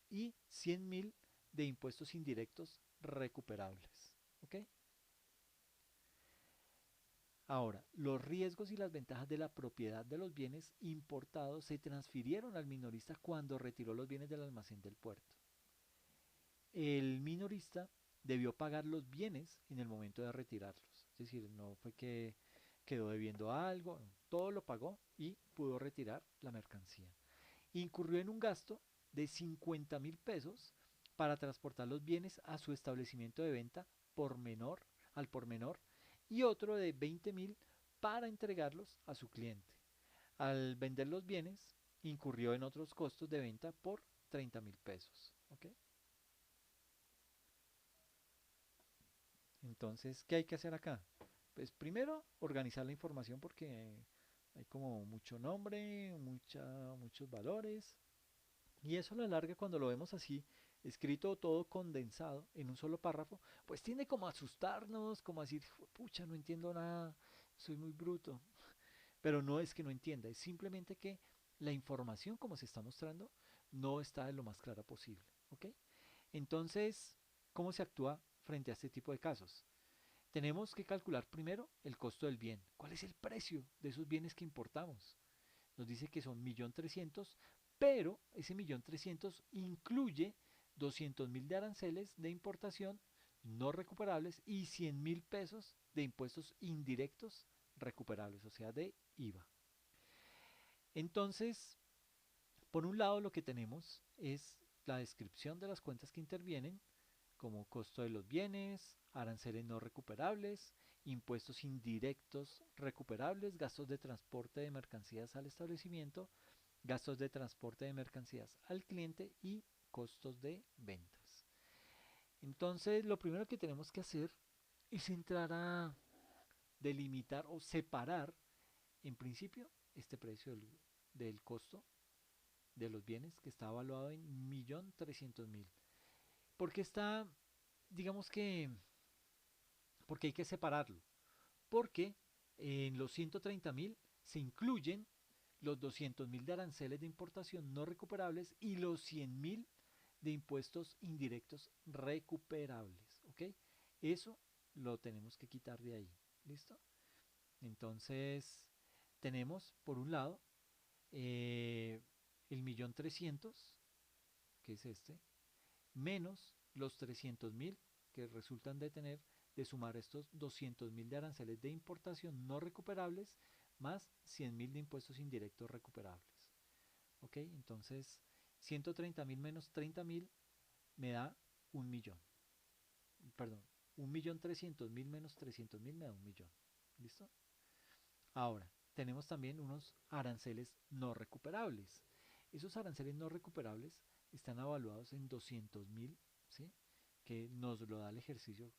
y 100.000 de impuestos indirectos recuperables. ¿Ok? Ahora, los riesgos y las ventajas de la propiedad de los bienes importados se transfirieron al minorista cuando retiró los bienes del almacén del puerto. El minorista debió pagar los bienes en el momento de retirarlos. Es decir, no fue que quedó debiendo algo, todo lo pagó y pudo retirar la mercancía. Incurrió en un gasto de 50.000 pesos para transportar los bienes a su establecimiento de venta al por menor y otro de 20.000 para entregarlos a su cliente. Al vender los bienes, incurrió en otros costos de venta por 30.000 pesos. ¿Okay? Entonces, ¿qué hay que hacer acá? Pues primero, organizar la información porque hay como mucho nombre, muchos valores. Y eso a la larga, cuando lo vemos así, escrito todo condensado en un solo párrafo, pues tiende como a asustarnos, como a decir, pucha, no entiendo nada, soy muy bruto. Pero no es que no entienda, es simplemente que la información como se está mostrando no está de lo más clara posible. ¿Ok? Entonces, ¿cómo se actúa frente a este tipo de casos? Tenemos que calcular primero el costo del bien. ¿Cuál es el precio de esos bienes que importamos? Nos dice que son 1.300.000, pero ese 1.300.000 incluye 200.000 de aranceles de importación no recuperables y 100.000 pesos de impuestos indirectos recuperables, o sea, de IVA. Entonces, por un lado lo que tenemos es la descripción de las cuentas que intervienen, como costo de los bienes, aranceles no recuperables, impuestos indirectos recuperables, gastos de transporte de mercancías al establecimiento, gastos de transporte de mercancías al cliente y costos de ventas. Entonces, lo primero que tenemos que hacer es entrar a delimitar o separar, en principio, este precio del costo de los bienes que está evaluado en 1.300.000. ¿Por qué está, digamos que, porque hay que separarlo? Porque en los 130.000 se incluyen los 200.000 de aranceles de importación no recuperables y los 100.000 de impuestos indirectos recuperables, ¿ok? Eso lo tenemos que quitar de ahí, ¿listo? Entonces, tenemos por un lado el 1.300.000, que es este, menos los 300.000 que resultan de tener, de sumar estos 200.000 de aranceles de importación no recuperables más 100.000 de impuestos indirectos recuperables. ¿Ok? Entonces, 130.000 menos 30.000 me da 1.000.000. Perdón, 1.300.000 menos 300.000 me da 1.000.000. ¿Listo? Ahora, tenemos también unos aranceles no recuperables. Esos aranceles no recuperables están evaluados en 200.000, ¿sí? Que nos lo da el ejercicio.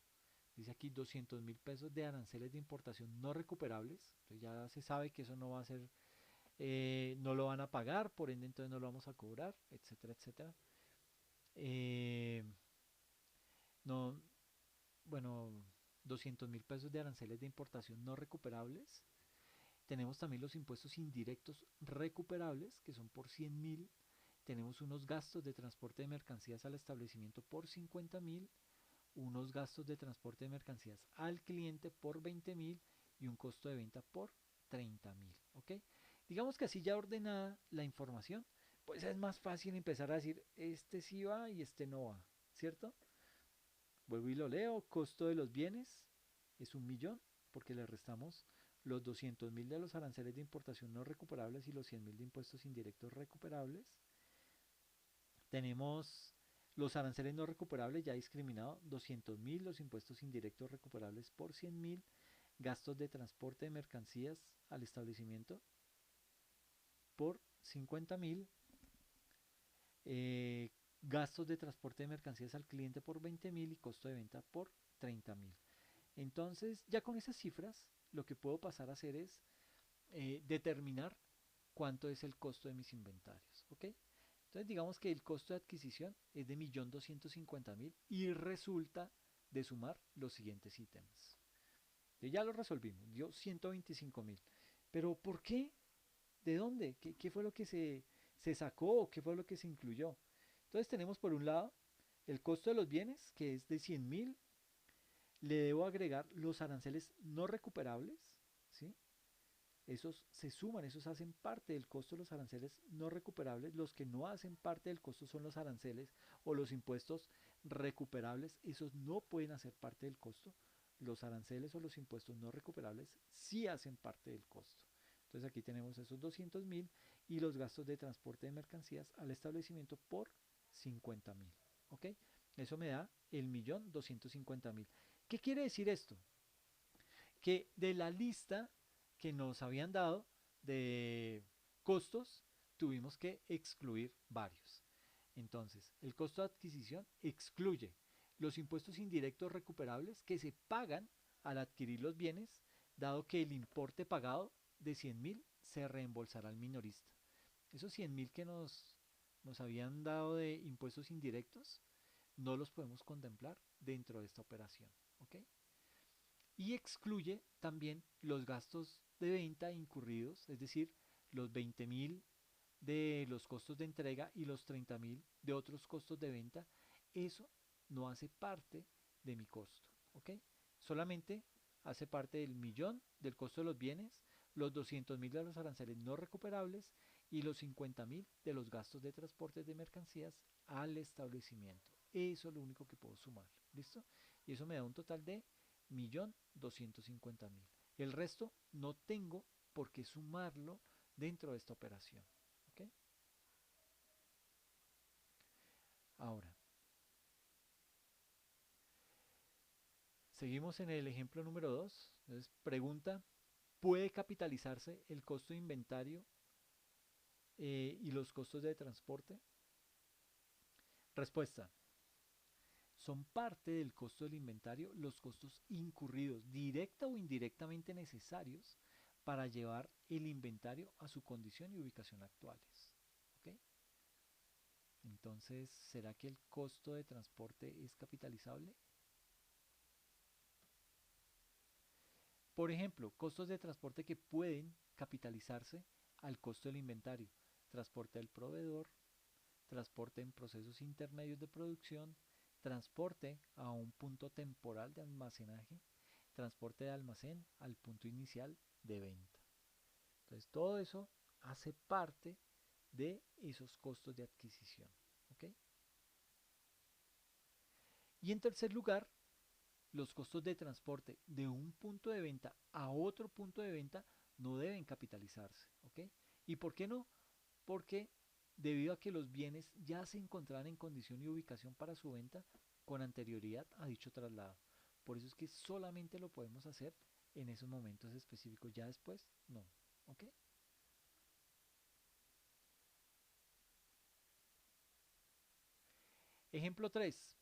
Dice aquí 200.000 pesos de aranceles de importación no recuperables. Entonces ya se sabe que eso no va a ser, no lo van a pagar, por ende entonces no lo vamos a cobrar, etcétera, etcétera. Eh, no, bueno, 200.000 pesos de aranceles de importación no recuperables. Tenemos también los impuestos indirectos recuperables, que son por 100.000. Tenemos unos gastos de transporte de mercancías al establecimiento por 50.000, unos gastos de transporte de mercancías al cliente por 20.000 y un costo de venta por 30.000. ¿Ok? Digamos que así ya ordenada la información, pues es más fácil empezar a decir, este sí va y este no va, ¿cierto? Vuelvo y lo leo, costo de los bienes es 1.000.000 porque le restamos los 200.000 de los aranceles de importación no recuperables y los 100.000 de impuestos indirectos recuperables. Tenemos los aranceles no recuperables ya discriminados, 200.000, los impuestos indirectos recuperables por 100.000, gastos de transporte de mercancías al establecimiento por 50.000, gastos de transporte de mercancías al cliente por 20.000 y costo de venta por 30.000. Entonces, ya con esas cifras, lo que puedo pasar a hacer es determinar cuánto es el costo de mis inventarios. ¿Ok? Entonces, digamos que el costo de adquisición es de 1.250.000 y resulta de sumar los siguientes ítems. Ya lo resolvimos, dio 125.000. Pero ¿por qué? ¿De dónde? ¿Qué fue lo que se sacó? ¿Qué fue lo que se incluyó? Entonces tenemos por un lado el costo de los bienes, que es de 100.000. Le debo agregar los aranceles no recuperables, ¿sí? Esos se suman, esos hacen parte del costo de los aranceles no recuperables. Los que no hacen parte del costo son los aranceles o los impuestos recuperables. Esos no pueden hacer parte del costo. Los aranceles o los impuestos no recuperables sí hacen parte del costo. Entonces aquí tenemos esos 200.000 y los gastos de transporte de mercancías al establecimiento por 50.000. ¿Ok? Eso me da el 1.250.000. ¿Qué quiere decir esto? Que de la lista que nos habían dado de costos, tuvimos que excluir varios. Entonces, el costo de adquisición excluye los impuestos indirectos recuperables que se pagan al adquirir los bienes, dado que el importe pagado de 100.000 se reembolsará al minorista. Esos 100.000 que nos habían dado de impuestos indirectos, no los podemos contemplar dentro de esta operación. ¿Ok? Y excluye también los gastos de venta incurridos, es decir, los 20.000 de los costos de entrega y los 30.000 de otros costos de venta. Eso no hace parte de mi costo, ¿ok? Solamente hace parte del millón del costo de los bienes, los 200.000 de los aranceles no recuperables y los 50.000 de los gastos de transporte de mercancías al establecimiento. Eso es lo único que puedo sumar, ¿listo? Y eso me da un total de 1.250.000. El resto no tengo por qué sumarlo dentro de esta operación, ¿ok? Ahora, seguimos en el ejemplo número 2. Entonces, pregunta, ¿puede capitalizarse el costo de inventario y los costos de transporte? Respuesta, son parte del costo del inventario los costos incurridos directa o indirectamente necesarios para llevar el inventario a su condición y ubicación actuales. ¿Ok? Entonces, ¿será que el costo de transporte es capitalizable? Por ejemplo, costos de transporte que pueden capitalizarse al costo del inventario: transporte del proveedor, transporte en procesos intermedios de producción, transporte a un punto temporal de almacenaje, transporte de almacén al punto inicial de venta. Entonces, todo eso hace parte de esos costos de adquisición. ¿Ok? Y en tercer lugar, los costos de transporte de un punto de venta a otro punto de venta no deben capitalizarse. ¿Ok? ¿Y por qué no? Porque debido a que los bienes ya se encontraban en condición y ubicación para su venta con anterioridad a dicho traslado. Por eso es que solamente lo podemos hacer en esos momentos específicos, ya después no. ¿Ok? Ejemplo 3.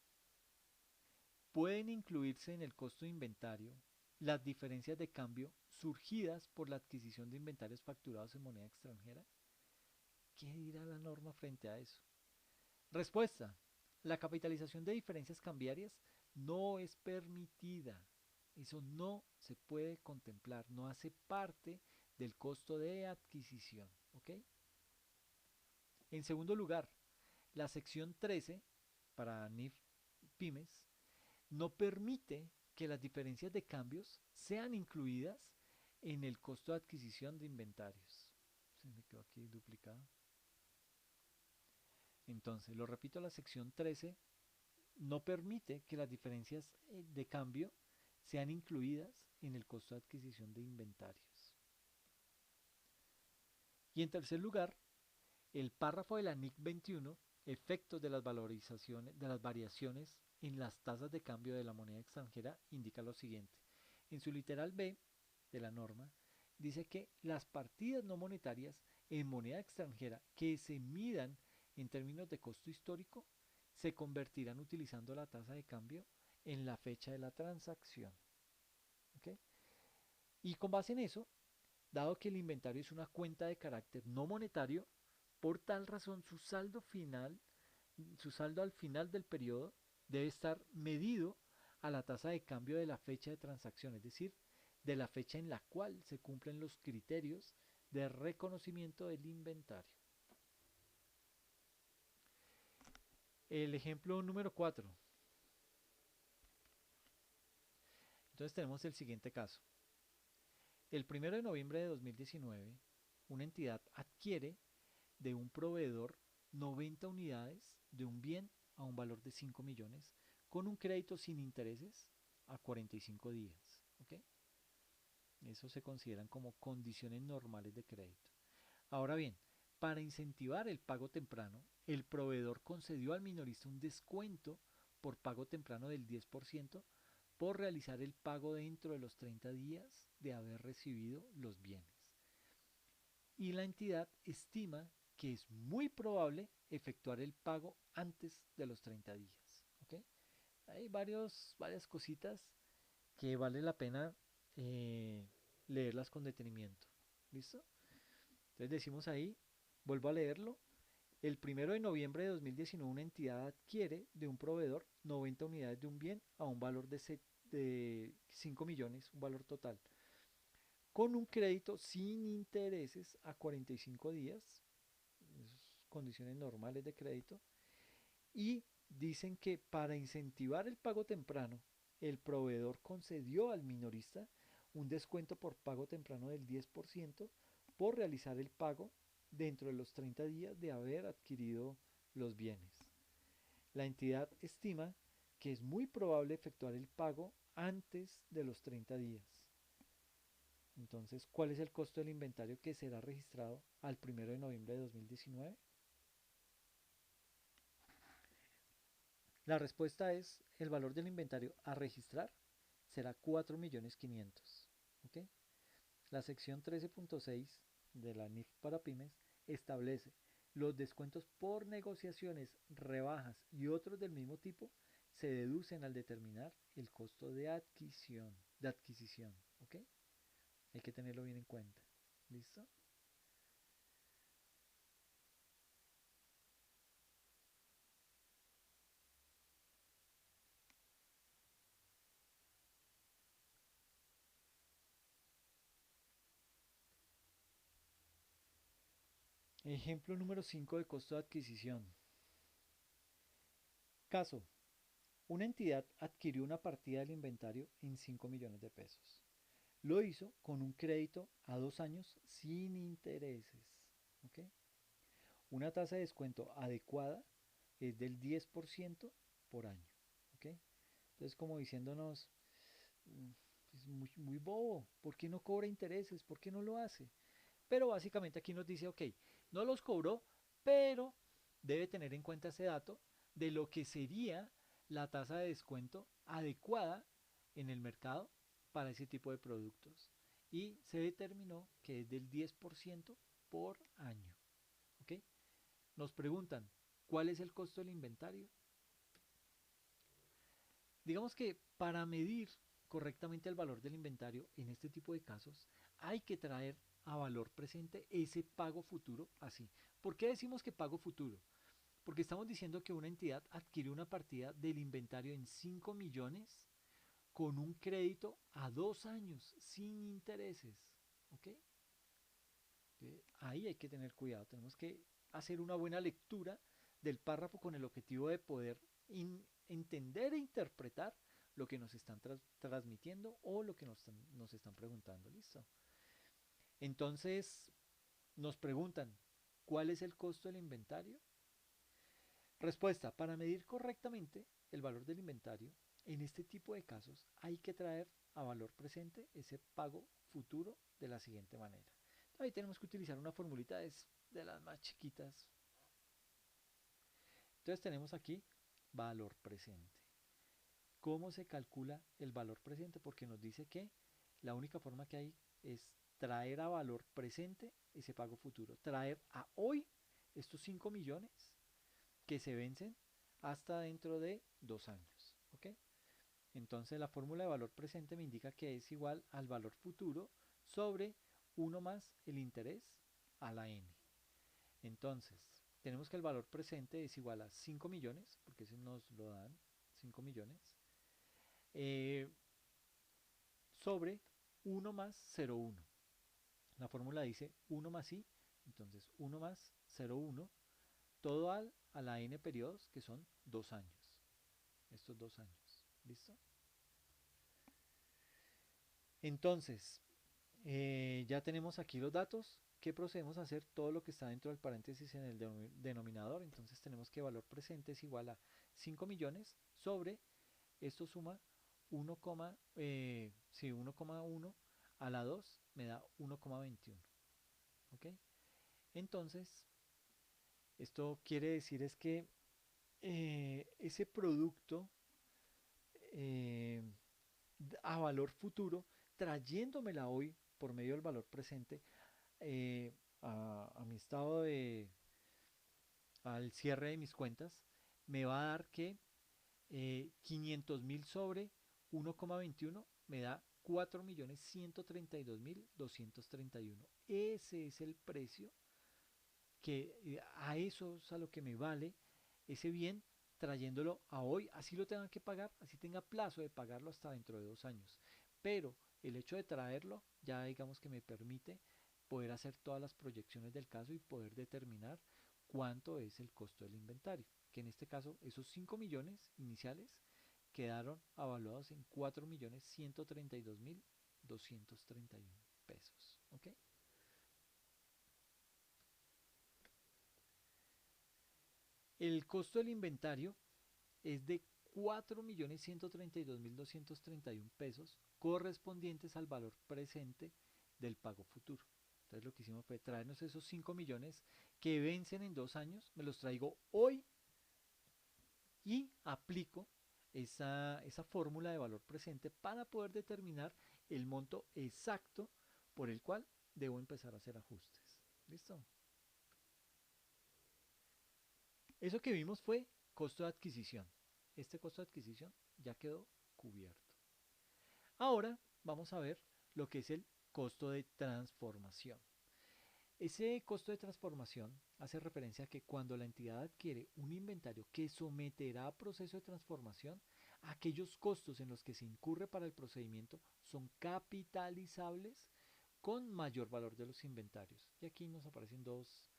Pueden incluirse en el costo de inventario las diferencias de cambio surgidas por la adquisición de inventarios facturados en moneda extranjera. ¿Qué dirá la norma frente a eso? Respuesta. La capitalización de diferencias cambiarias no es permitida. Eso no se puede contemplar, no hace parte del costo de adquisición. ¿Ok? En segundo lugar, la sección 13 para NIF Pymes no permite que las diferencias de cambios sean incluidas en el costo de adquisición de inventarios. Se me quedó aquí duplicado. Entonces, lo repito, la sección 13 no permite que las diferencias de cambio sean incluidas en el costo de adquisición de inventarios. Y en tercer lugar, el párrafo de la NIC 21, efectos de las valorizaciones, de las variaciones en las tasas de cambio de la moneda extranjera, indica lo siguiente. En su literal B de la norma, dice que las partidas no monetarias en moneda extranjera que se midan en términos de costo histórico se convertirán utilizando la tasa de cambio en la fecha de la transacción. ¿Okay? Y con base en eso, dado que el inventario es una cuenta de carácter no monetario, por tal razón su saldo al final del periodo debe estar medido a la tasa de cambio de la fecha de transacción, es decir, de la fecha en la cual se cumplen los criterios de reconocimiento del inventario. El ejemplo número 4. Entonces tenemos el siguiente caso. El 1 de noviembre de 2019, una entidad adquiere de un proveedor 90 unidades de un bien a un valor de 5 millones con un crédito sin intereses a 45 días. ¿Okay? Eso se consideran como condiciones normales de crédito. Ahora bien, para incentivar el pago temprano, el proveedor concedió al minorista un descuento por pago temprano del 10% por realizar el pago dentro de los 30 días de haber recibido los bienes. Y la entidad estima que es muy probable efectuar el pago antes de los 30 días. ¿Okay? Hay varias cositas que vale la pena eh, leerlas con detenimiento. ¿Listo? Entonces decimos ahí, vuelvo a leerlo. El 1 de noviembre de 2019 una entidad adquiere de un proveedor 90 unidades de un bien a un valor de 5 millones, un valor total, con un crédito sin intereses a 45 días, condiciones normales de crédito, y dicen que para incentivar el pago temprano el proveedor concedió al minorista un descuento por pago temprano del 10% por realizar el pago dentro de los 30 días de haber adquirido los bienes. La entidad estima que es muy probable efectuar el pago antes de los 30 días. Entonces, ¿cuál es el costo del inventario que será registrado al 1 de noviembre de 2019? La respuesta es el valor del inventario a registrar será 4.500.000. ¿Ok? La sección 13.6 de la NIF para pymes establece los descuentos por negociaciones, rebajas y otros del mismo tipo se deducen al determinar el costo de adquisición. ¿Ok? Hay que tenerlo bien en cuenta. ¿Listo? Ejemplo número 5 de costo de adquisición. Caso: una entidad adquirió una partida del inventario en 5 millones de pesos. Lo hizo con un crédito a 2 años sin intereses. ¿Ok? Una tasa de descuento adecuada es del 10% por año. ¿Ok? Entonces, como diciéndonos, mm, es muy bobo, ¿por qué no cobra intereses? ¿Por qué no lo hace? Pero básicamente aquí nos dice, ok, no los cobró, pero debe tener en cuenta ese dato de lo que sería la tasa de descuento adecuada en el mercado para ese tipo de productos. Y se determinó que es del 10% por año. ¿Ok? Nos preguntan, ¿cuál es el costo del inventario? Digamos que para medir correctamente el valor del inventario en este tipo de casos hay que traer a valor presente ese pago futuro así. ¿Por qué decimos que pago futuro? Porque estamos diciendo que una entidad adquirió una partida del inventario en 5 millones con un crédito a 2 años sin intereses. ¿Ok? Ahí hay que tener cuidado. Tenemos que hacer una buena lectura del párrafo con el objetivo de poder entender e interpretar lo que nos están transmitiendo o lo que nos están preguntando. ¿Listo? Entonces, nos preguntan, ¿cuál es el costo del inventario? Respuesta: para medir correctamente el valor del inventario, en este tipo de casos hay que traer a valor presente ese pago futuro de la siguiente manera. Ahí tenemos que utilizar una formulita de las más chiquitas. Entonces tenemos aquí valor presente. ¿Cómo se calcula el valor presente? Porque nos dice que la única forma que hay es traer a valor presente ese pago futuro. Traer a hoy estos 5 millones que se vencen hasta dentro de 2 años. ¿Ok? Entonces la fórmula de valor presente me indica que es igual al valor futuro sobre 1 más el interés a la n. Entonces, tenemos que el valor presente es igual a 5 millones, porque ese nos lo dan 5 millones, eh, sobre 1 más 0,1. La fórmula dice 1 más i, entonces 1 más 0,1, todo a la n periodos, que son 2 años. Estos 2 años. ¿Listo? Entonces, ya tenemos aquí los datos. ¿Qué procedemos a hacer? Todo lo que está dentro del paréntesis en el denominador. Entonces tenemos que valor presente es igual a 5 millones sobre, esto suma 1,1 a la 2 me da 1,21. ¿Ok? Entonces, esto quiere decir es que ese producto eh, a valor futuro, trayéndomela hoy por medio del valor presente a mi estado al cierre de mis cuentas, me va a dar que 500.000 sobre 1,21 me da 4.132.231. Ese es el precio que a eso es a lo que me vale ese bien trayéndolo a hoy, así lo tengan que pagar, así tenga plazo de pagarlo hasta dentro de 2 años. Pero el hecho de traerlo ya digamos que me permite poder hacer todas las proyecciones del caso y poder determinar cuánto es el costo del inventario, que en este caso esos 5 millones iniciales quedaron avaluados en 4.132.231 pesos. ¿Ok? El costo del inventario es de 4.132.231 pesos correspondientes al valor presente del pago futuro. Entonces lo que hicimos fue traernos esos 5 millones que vencen en 2 años, me los traigo hoy y aplico esa fórmula de valor presente para poder determinar el monto exacto por el cual debo empezar a hacer ajustes. ¿Listo? Eso que vimos fue costo de adquisición. Este costo de adquisición ya quedó cubierto. Ahora vamos a ver lo que es el costo de transformación. Ese costo de transformación hace referencia a que cuando la entidad adquiere un inventario que someterá a proceso de transformación, aquellos costos en los que se incurre para el procedimiento son capitalizables con mayor valor de los inventarios. Y aquí nos aparecen dos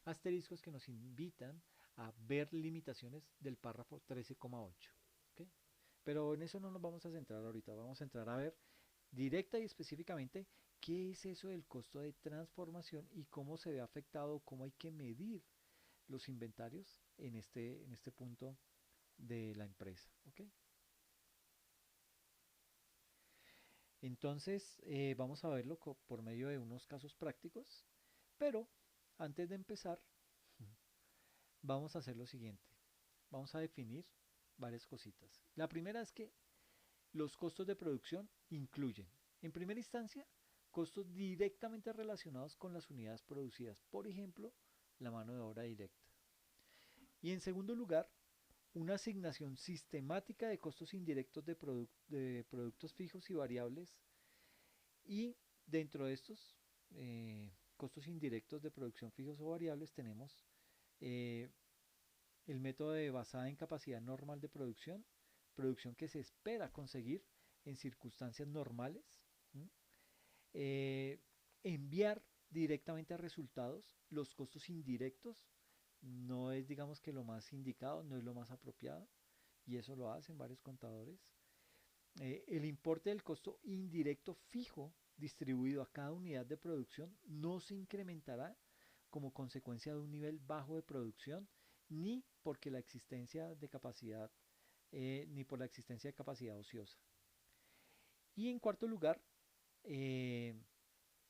asteriscos que nos invitan a ver limitaciones del párrafo 13,8. ¿Okay? Pero en eso no nos vamos a centrar ahorita, vamos a entrar a ver directa y específicamente qué es eso del costo de transformación y cómo se ve afectado, cómo hay que medir los inventarios en este punto de la empresa. ¿Okay? Entonces vamos a verlo por medio de unos casos prácticos, pero antes de empezar vamos a hacer lo siguiente. Vamos a definir varias cositas. La primera es que los costos de producción incluyen, en primera instancia, costos directamente relacionados con las unidades producidas, por ejemplo, la mano de obra directa. Y en segundo lugar, una asignación sistemática de costos indirectos de productos fijos y variables. Y dentro de estos costos indirectos de producción fijos o variables tenemos eh, el método de basada en capacidad normal de producción, producción que se espera conseguir en circunstancias normales, ¿m? Eh, enviar directamente a resultados los costos indirectos no es, digamos, que lo más indicado, no es lo más apropiado, y eso lo hacen varios contadores. El importe del costo indirecto fijo distribuido a cada unidad de producción no se incrementará como consecuencia de un nivel bajo de producción, ni porque la existencia de capacidad, ni por la existencia de capacidad ociosa. Y en cuarto lugar, eh,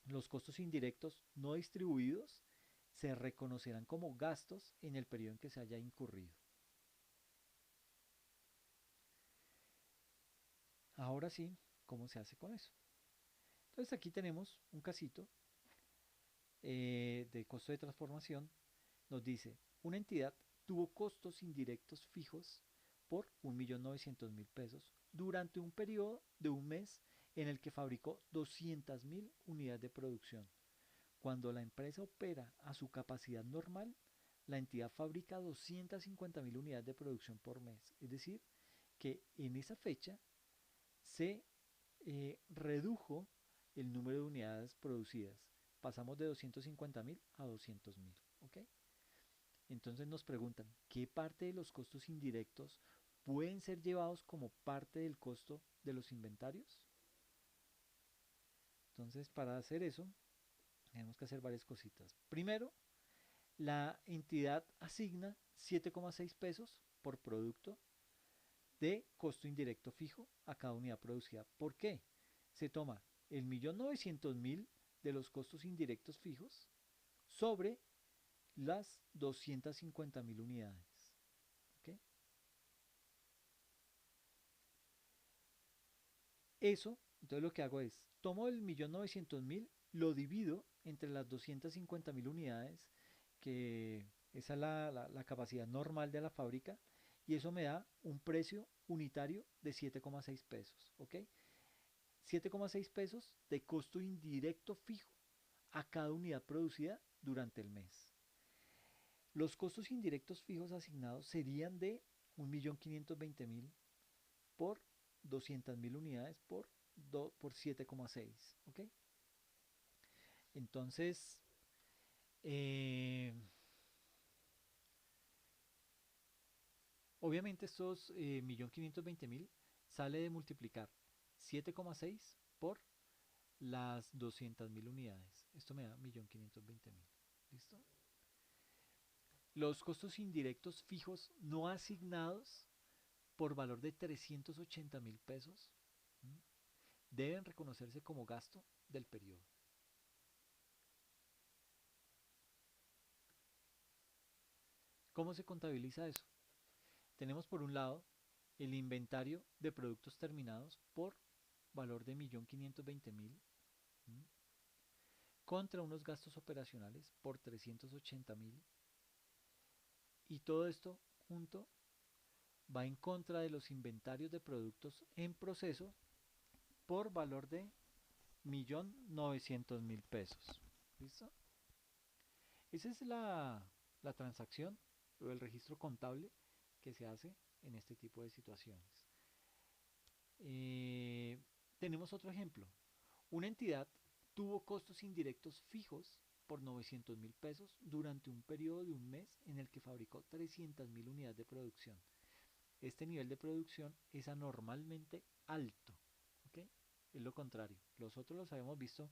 los costos indirectos no distribuidos se reconocerán como gastos en el periodo en que se haya incurrido. Ahora sí, ¿cómo se hace con eso? Entonces aquí tenemos un casito de costo de transformación. Nos dice, una entidad tuvo costos indirectos fijos por 1.900.000 pesos durante un periodo de un mes en el que fabricó 200.000 unidades de producción. Cuando la empresa opera a su capacidad normal, la entidad fabrica 250.000 unidades de producción por mes. Es decir, que en esa fecha se redujo el número de unidades producidas. Pasamos de 250.000 a 200.000. ¿Okay? Entonces nos preguntan, ¿qué parte de los costos indirectos pueden ser llevados como parte del costo de los inventarios? Entonces, para hacer eso, tenemos que hacer varias cositas. Primero, la entidad asigna 7,6 pesos por producto de costo indirecto fijo a cada unidad producida. ¿Por qué? Se toma el 1.900.000 de los costos indirectos fijos sobre las 250.000 unidades. ¿Okay? Eso, entonces lo que hago es, tomo el 1.900.000, lo divido entre las 250.000 unidades, que esa es la capacidad normal de la fábrica, y eso me da un precio unitario de 7,6 pesos. ¿Ok? 7,6 pesos de costo indirecto fijo a cada unidad producida durante el mes. Los costos indirectos fijos asignados serían de 1.520.000 por 200.000 unidades por 7,6. ¿Ok? Entonces, eh, Obviamente estos 1.520.000 sale de multiplicar 7,6 por las 200.000 unidades. Esto me da 1.520.000. ¿Listo? Los costos indirectos fijos no asignados por valor de 380.000 pesos, ¿m? deben reconocerse como gasto del periodo. ¿Cómo se contabiliza eso? Tenemos por un lado el inventario de productos terminados por valor de 1.520.000 contra unos gastos operacionales por 380.000, y todo esto junto va en contra de los inventarios de productos en proceso por valor de 1.900.000 pesos. ¿Listo? Esa es la transacción o el registro contable que se hace en este tipo de situaciones. Eh, Tenemos otro ejemplo. Una entidad tuvo costos indirectos fijos por 900.000 pesos durante un periodo de un mes en el que fabricó 300.000 unidades de producción. Este nivel de producción es anormalmente alto, ¿ok? Es lo contrario. Los otros los habíamos visto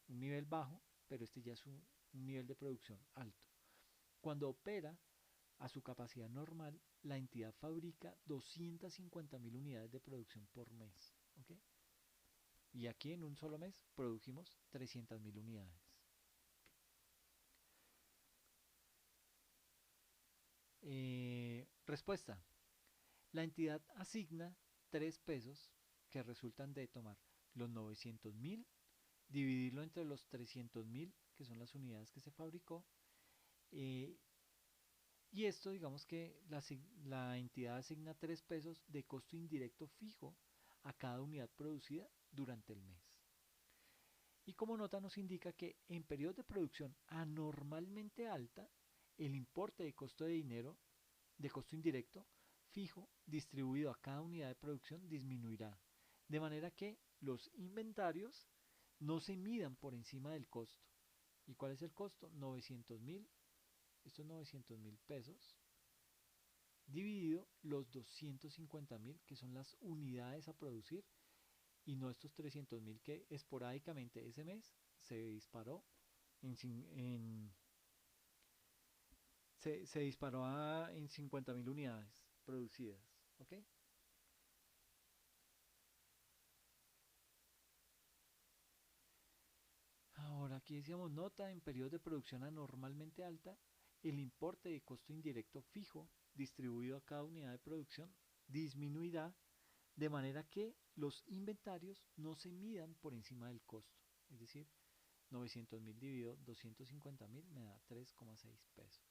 un nivel bajo, pero este ya es un nivel de producción alto. Cuando opera a su capacidad normal, la entidad fabrica 250.000 unidades de producción por mes, ¿ok? Y aquí en un solo mes produjimos 300.000 unidades. Respuesta. La entidad asigna 3 pesos que resultan de tomar los 900.000, dividirlo entre los 300.000, que son las unidades que se fabricó, eh, y esto digamos que la entidad asigna 3 pesos de costo indirecto fijo a cada unidad producida durante el mes. Y como nota nos indica que en periodos de producción anormalmente alta, el importe de costo de dinero, de costo indirecto, fijo, distribuido a cada unidad de producción disminuirá, de manera que los inventarios no se midan por encima del costo. ¿Y cuál es el costo? 900.000, estos 900.000 pesos, dividido los 250.000, que son las unidades a producir, y no estos 300.000 que esporádicamente ese mes se disparó en se disparó en 50.000 unidades producidas. ¿Ok? Ahora aquí decíamos nota en periodos de producción anormalmente alta, el importe de costo indirecto fijo distribuido a cada unidad de producción disminuirá de manera que los inventarios no se midan por encima del costo. Es decir, 900.000 dividido 250.000 me da 3,6 pesos.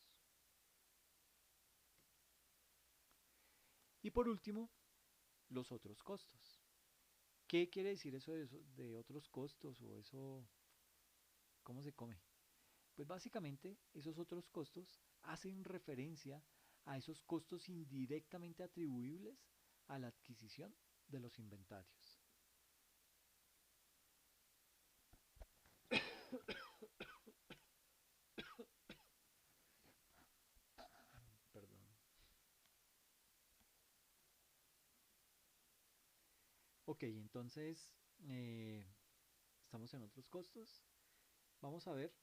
Y por último, los otros costos. ¿Qué quiere decir eso de otros costos o eso? ¿Cómo se come? Pues básicamente esos otros costos hacen referencia a esos costos indirectamente atribuibles a la adquisición de los inventarios. Perdón. Ok, entonces estamos en otros costos. Vamos a ver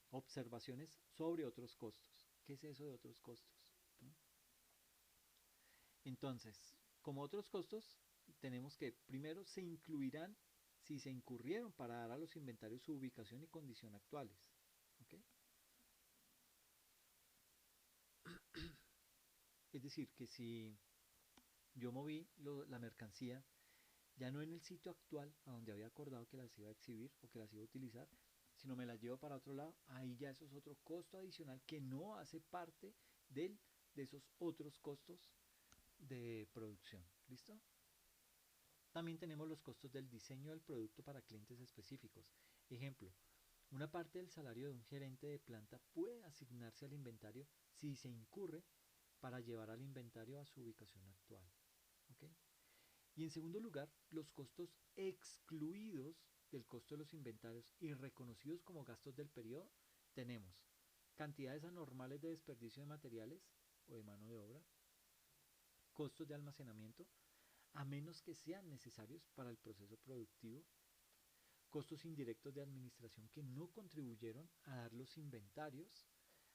observaciones sobre otros costos. ¿Qué es eso de otros costos? ¿No? Entonces, como otros costos, tenemos que primero se incluirán si se incurrieron para dar a los inventarios su ubicación y condición actuales. ¿Ok? Es decir, que si yo moví la mercancía ya no en el sitio actual a donde había acordado que las iba a exhibir o que las iba a utilizar, sino me las llevo para otro lado, ahí ya eso es otro costo adicional que no hace parte de esos otros costos de producción. ¿Listo? También tenemos los costos del diseño del producto para clientes específicos. Ejemplo, una parte del salario de un gerente de planta puede asignarse al inventario si se incurre para llevar al inventario a su ubicación actual. ¿Ok? Y en segundo lugar, los costos excluidos del costo de los inventarios y reconocidos como gastos del periodo, tenemos cantidades anormales de desperdicio de materiales o de mano de obra, costos de almacenamiento, a menos que sean necesarios para el proceso productivo, costos indirectos de administración que no contribuyeron a dar los inventarios,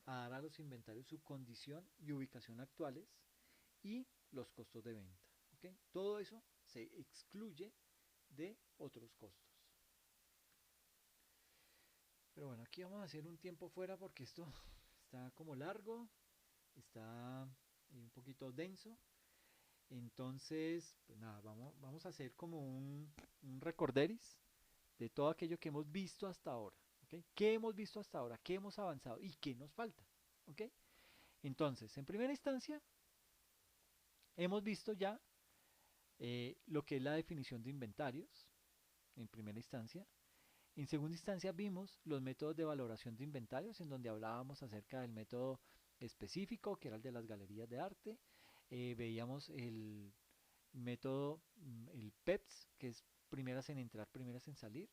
a dar a los inventarios su condición y ubicación actuales, y los costos de venta. ¿Okay? Todo eso se excluye de otros costos. Pero bueno, aquí vamos a hacer un tiempo fuera porque esto está como largo, está un poquito denso. Entonces, pues nada, vamos a hacer como un recorderis de todo aquello que hemos visto hasta ahora. ¿Okay? ¿Qué hemos visto hasta ahora? ¿Qué hemos avanzado? ¿Y qué nos falta? ¿Okay? Entonces, en primera instancia, hemos visto ya lo que es la definición de inventarios, en primera instancia. En segunda instancia vimos los métodos de valoración de inventarios, en donde hablábamos acerca del método específico, que era el de las galerías de arte. Veíamos el método, el PEPS, que es primeras en entrar, primeras en salir,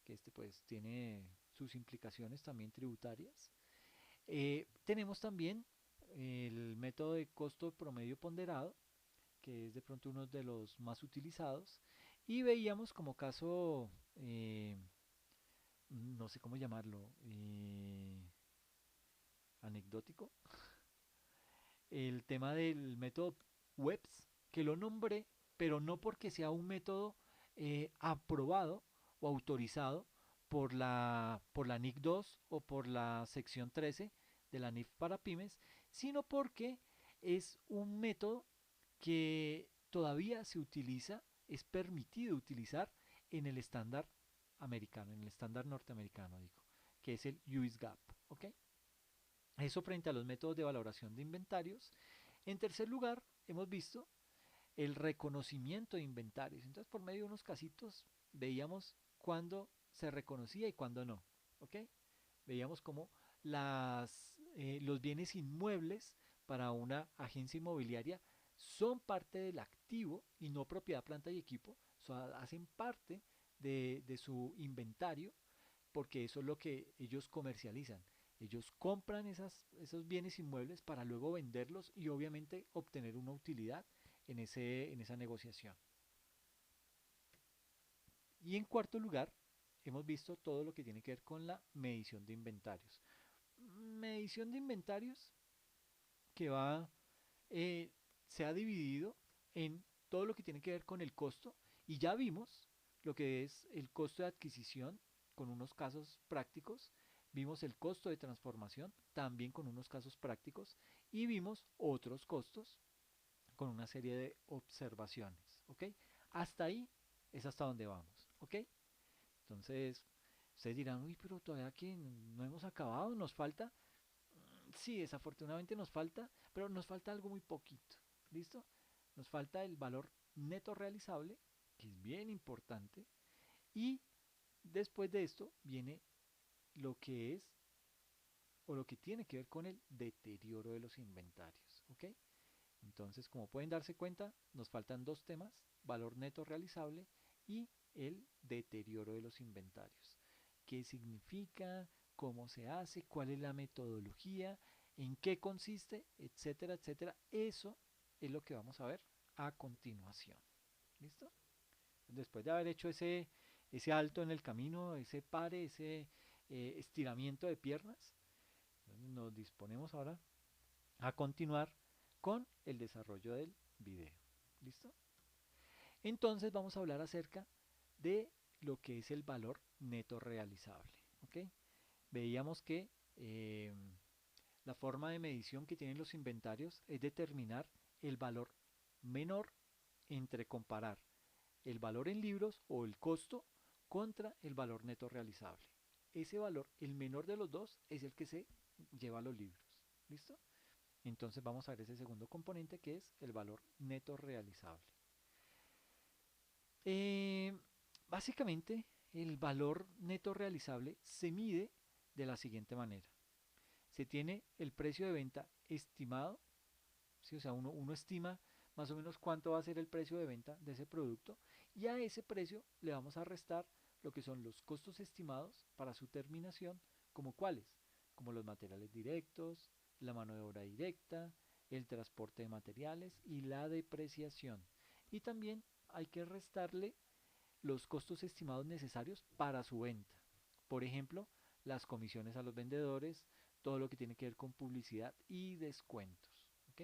que este pues tiene sus implicaciones también tributarias. Tenemos también el método de costo promedio ponderado, que es de pronto uno de los más utilizados, y veíamos como caso, no sé cómo llamarlo, anecdótico, el tema del método WEBS, que lo nombré, pero no porque sea un método aprobado o autorizado por la NIC 2 o por la sección 13 de la NIF para pymes, sino porque es un método que todavía se utiliza, es permitido utilizar en el estándar americano, en el estándar norteamericano, digo, que es el USGAP, ¿ok? Eso frente a los métodos de valoración de inventarios. En tercer lugar, hemos visto el reconocimiento de inventarios. Entonces, por medio de unos casitos, veíamos cuándo se reconocía y cuándo no, ¿ok? Veíamos cómo los bienes inmuebles para una agencia inmobiliaria son parte del activo y no propiedad, planta y equipo, hacen parte de su inventario, porque eso es lo que ellos comercializan. Ellos compran esos bienes inmuebles para luego venderlos y obviamente obtener una utilidad en esa negociación. Y en cuarto lugar, hemos visto todo lo que tiene que ver con la medición de inventarios. Medición de inventarios que eh, se ha dividido en todo lo que tiene que ver con el costo, y ya vimos lo que es el costo de adquisición con unos casos prácticos, vimos el costo de transformación también con unos casos prácticos, y vimos otros costos con una serie de observaciones, ¿ok? Hasta ahí es hasta donde vamos, ¿ok? Entonces, ustedes dirán, uy, pero todavía aquí no hemos acabado, nos falta. Sí, desafortunadamente nos falta, pero nos falta algo muy poquito. ¿Listo? Nos falta el valor neto realizable, que es bien importante. Y después de esto viene lo que es o lo que tiene que ver con el deterioro de los inventarios. ¿Ok? Entonces, como pueden darse cuenta, nos faltan dos temas, valor neto realizable y el deterioro de los inventarios. ¿Qué significa? ¿Cómo se hace? ¿Cuál es la metodología? ¿En qué consiste? Etcétera, etcétera. Eso es lo que vamos a ver a continuación. ¿Listo? Después de haber hecho ese alto en el camino, ese pare, ese estiramiento de piernas, nos disponemos ahora a continuar con el desarrollo del video. ¿Listo? Entonces vamos a hablar acerca de lo que es el valor neto realizable. ¿Ok? Veíamos que la forma de medición que tienen los inventarios es determinar el valor menor entre comparar el valor en libros o el costo contra el valor neto realizable. Ese valor, el menor de los dos, es el que se lleva a los libros. ¿Listo? Entonces vamos a ver ese segundo componente que es el valor neto realizable. Eh, Básicamente el valor neto realizable se mide de la siguiente manera. Se tiene el precio de venta estimado, ¿sí? O sea, uno estima más o menos cuánto va a ser el precio de venta de ese producto, y a ese precio le vamos a restar lo que son los costos estimados para su terminación, como cuáles, como los materiales directos, la mano de obra directa, el transporte de materiales y la depreciación. Y también hay que restarle los costos estimados necesarios para su venta. Por ejemplo, las comisiones a los vendedores, todo lo que tiene que ver con publicidad y descuentos. ¿Ok?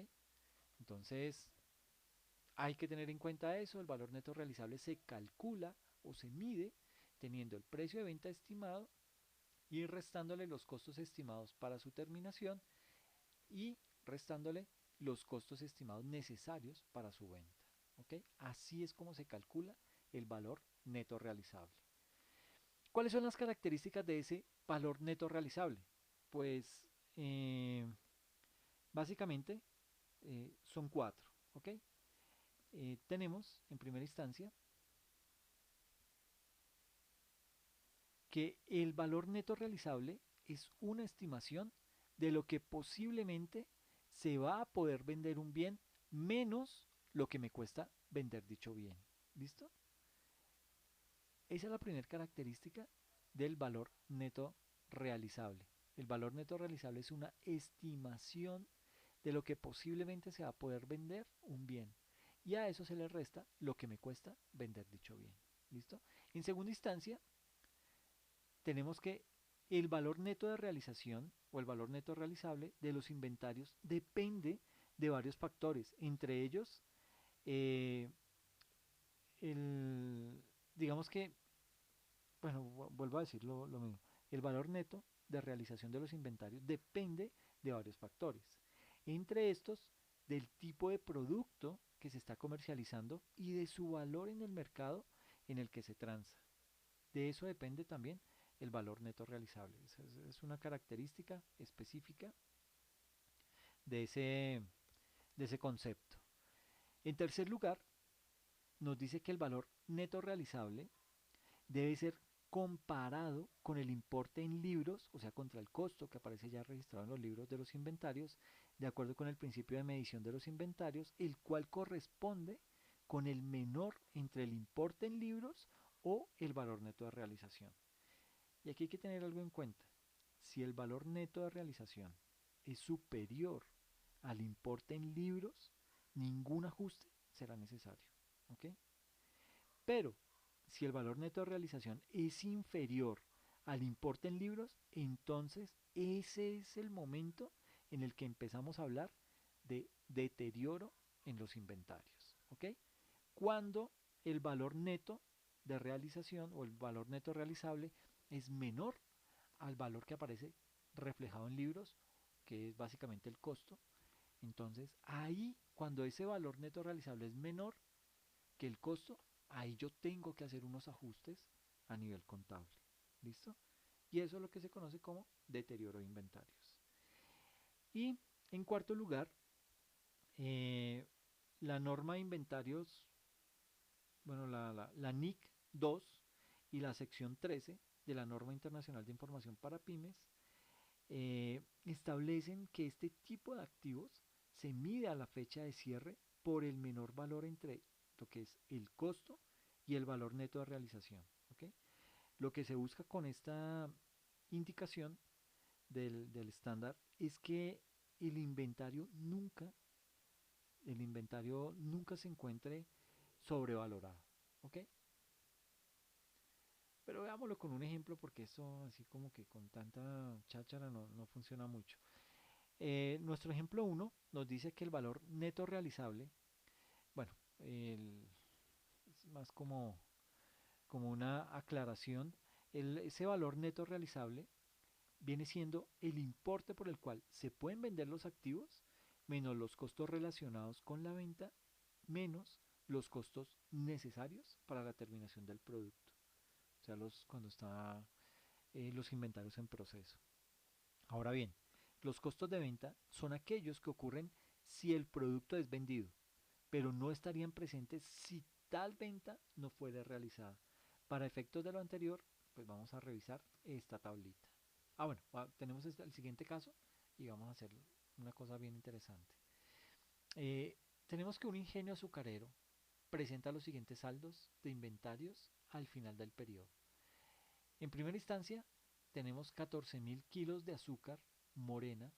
Entonces, hay que tener en cuenta eso. El valor neto realizable se calcula o se mide teniendo el precio de venta estimado y restándole los costos estimados para su terminación y restándole los costos estimados necesarios para su venta. ¿Ok? Así es como se calcula el valor neto realizable. ¿Cuáles son las características de ese valor neto realizable? Pues eh, básicamente son cuatro. ¿Ok? Tenemos en primera instancia que el valor neto realizable es una estimación de lo que posiblemente se va a poder vender un bien menos lo que me cuesta vender dicho bien. ¿Listo? Esa es la primera característica del valor neto realizable. El valor neto realizable es una estimación de lo que posiblemente se va a poder vender un bien. Y a eso se le resta lo que me cuesta vender dicho bien. ¿Listo? En segunda instancia, tenemos que el valor neto de realización o el valor neto realizable de los inventarios depende de varios factores, entre ellos eh, el, digamos que, bueno, vuelvo a decir lo mismo, el valor neto de realización de los inventarios depende de varios factores, entre estos del tipo de producto que se está comercializando y de su valor en el mercado en el que se transa. De eso depende también el valor neto realizable. Es una característica específica de ese concepto. En tercer lugar, nos dice que el valor neto realizable debe ser comparado con el importe en libros, o sea, contra el costo que aparece ya registrado en los libros de los inventarios, de acuerdo con el principio de medición de los inventarios, el cual corresponde con el menor entre el importe en libros o el valor neto de realización. Y aquí hay que tener algo en cuenta. Si el valor neto de realización es superior al importe en libros, ningún ajuste será necesario. ¿Ok? Pero si el valor neto de realización es inferior al importe en libros, entonces ese es el momento en el que empezamos a hablar de deterioro en los inventarios. ¿Ok? Cuando el valor neto de realización o el valor neto realizable es menor al valor que aparece reflejado en libros, que es básicamente el costo. Entonces ahí, cuando ese valor neto realizable es menor que el costo, ahí yo tengo que hacer unos ajustes a nivel contable. ¿Listo? Y eso es lo que se conoce como deterioro de inventarios. Y en cuarto lugar, eh, la norma de inventarios, bueno, la NIC 2 y la sección 13 de la norma internacional de información para pymes establecen que este tipo de activos se mide a la fecha de cierre por el menor valor entre lo que es el costo y el valor neto de realización. ¿Ok? Lo que se busca con esta indicación del estándar es que el inventario nunca se encuentre sobrevalorado. ¿Ok? Pero veámoslo con un ejemplo porque esto así como que con tanta cháchara no funciona mucho. Nuestro ejemplo uno nos dice que el valor neto realizable, bueno, es más como una aclaración, ese valor neto realizable viene siendo el importe por el cual se pueden vender los activos menos los costos relacionados con la venta menos los costos necesarios para la terminación del producto. O sea, cuando están los inventarios en proceso. Ahora bien, los costos de venta son aquellos que ocurren si el producto es vendido, pero no estarían presentes si tal venta no fuera realizada. Para efectos de lo anterior, pues vamos a revisar esta tablita. Bueno, tenemos el siguiente caso y vamos a hacer una cosa bien interesante. Eh, Tenemos que un ingenio azucarero presenta los siguientes saldos de inventarios al final del periodo. En primera instancia, tenemos 14.000 kilos de azúcar morena,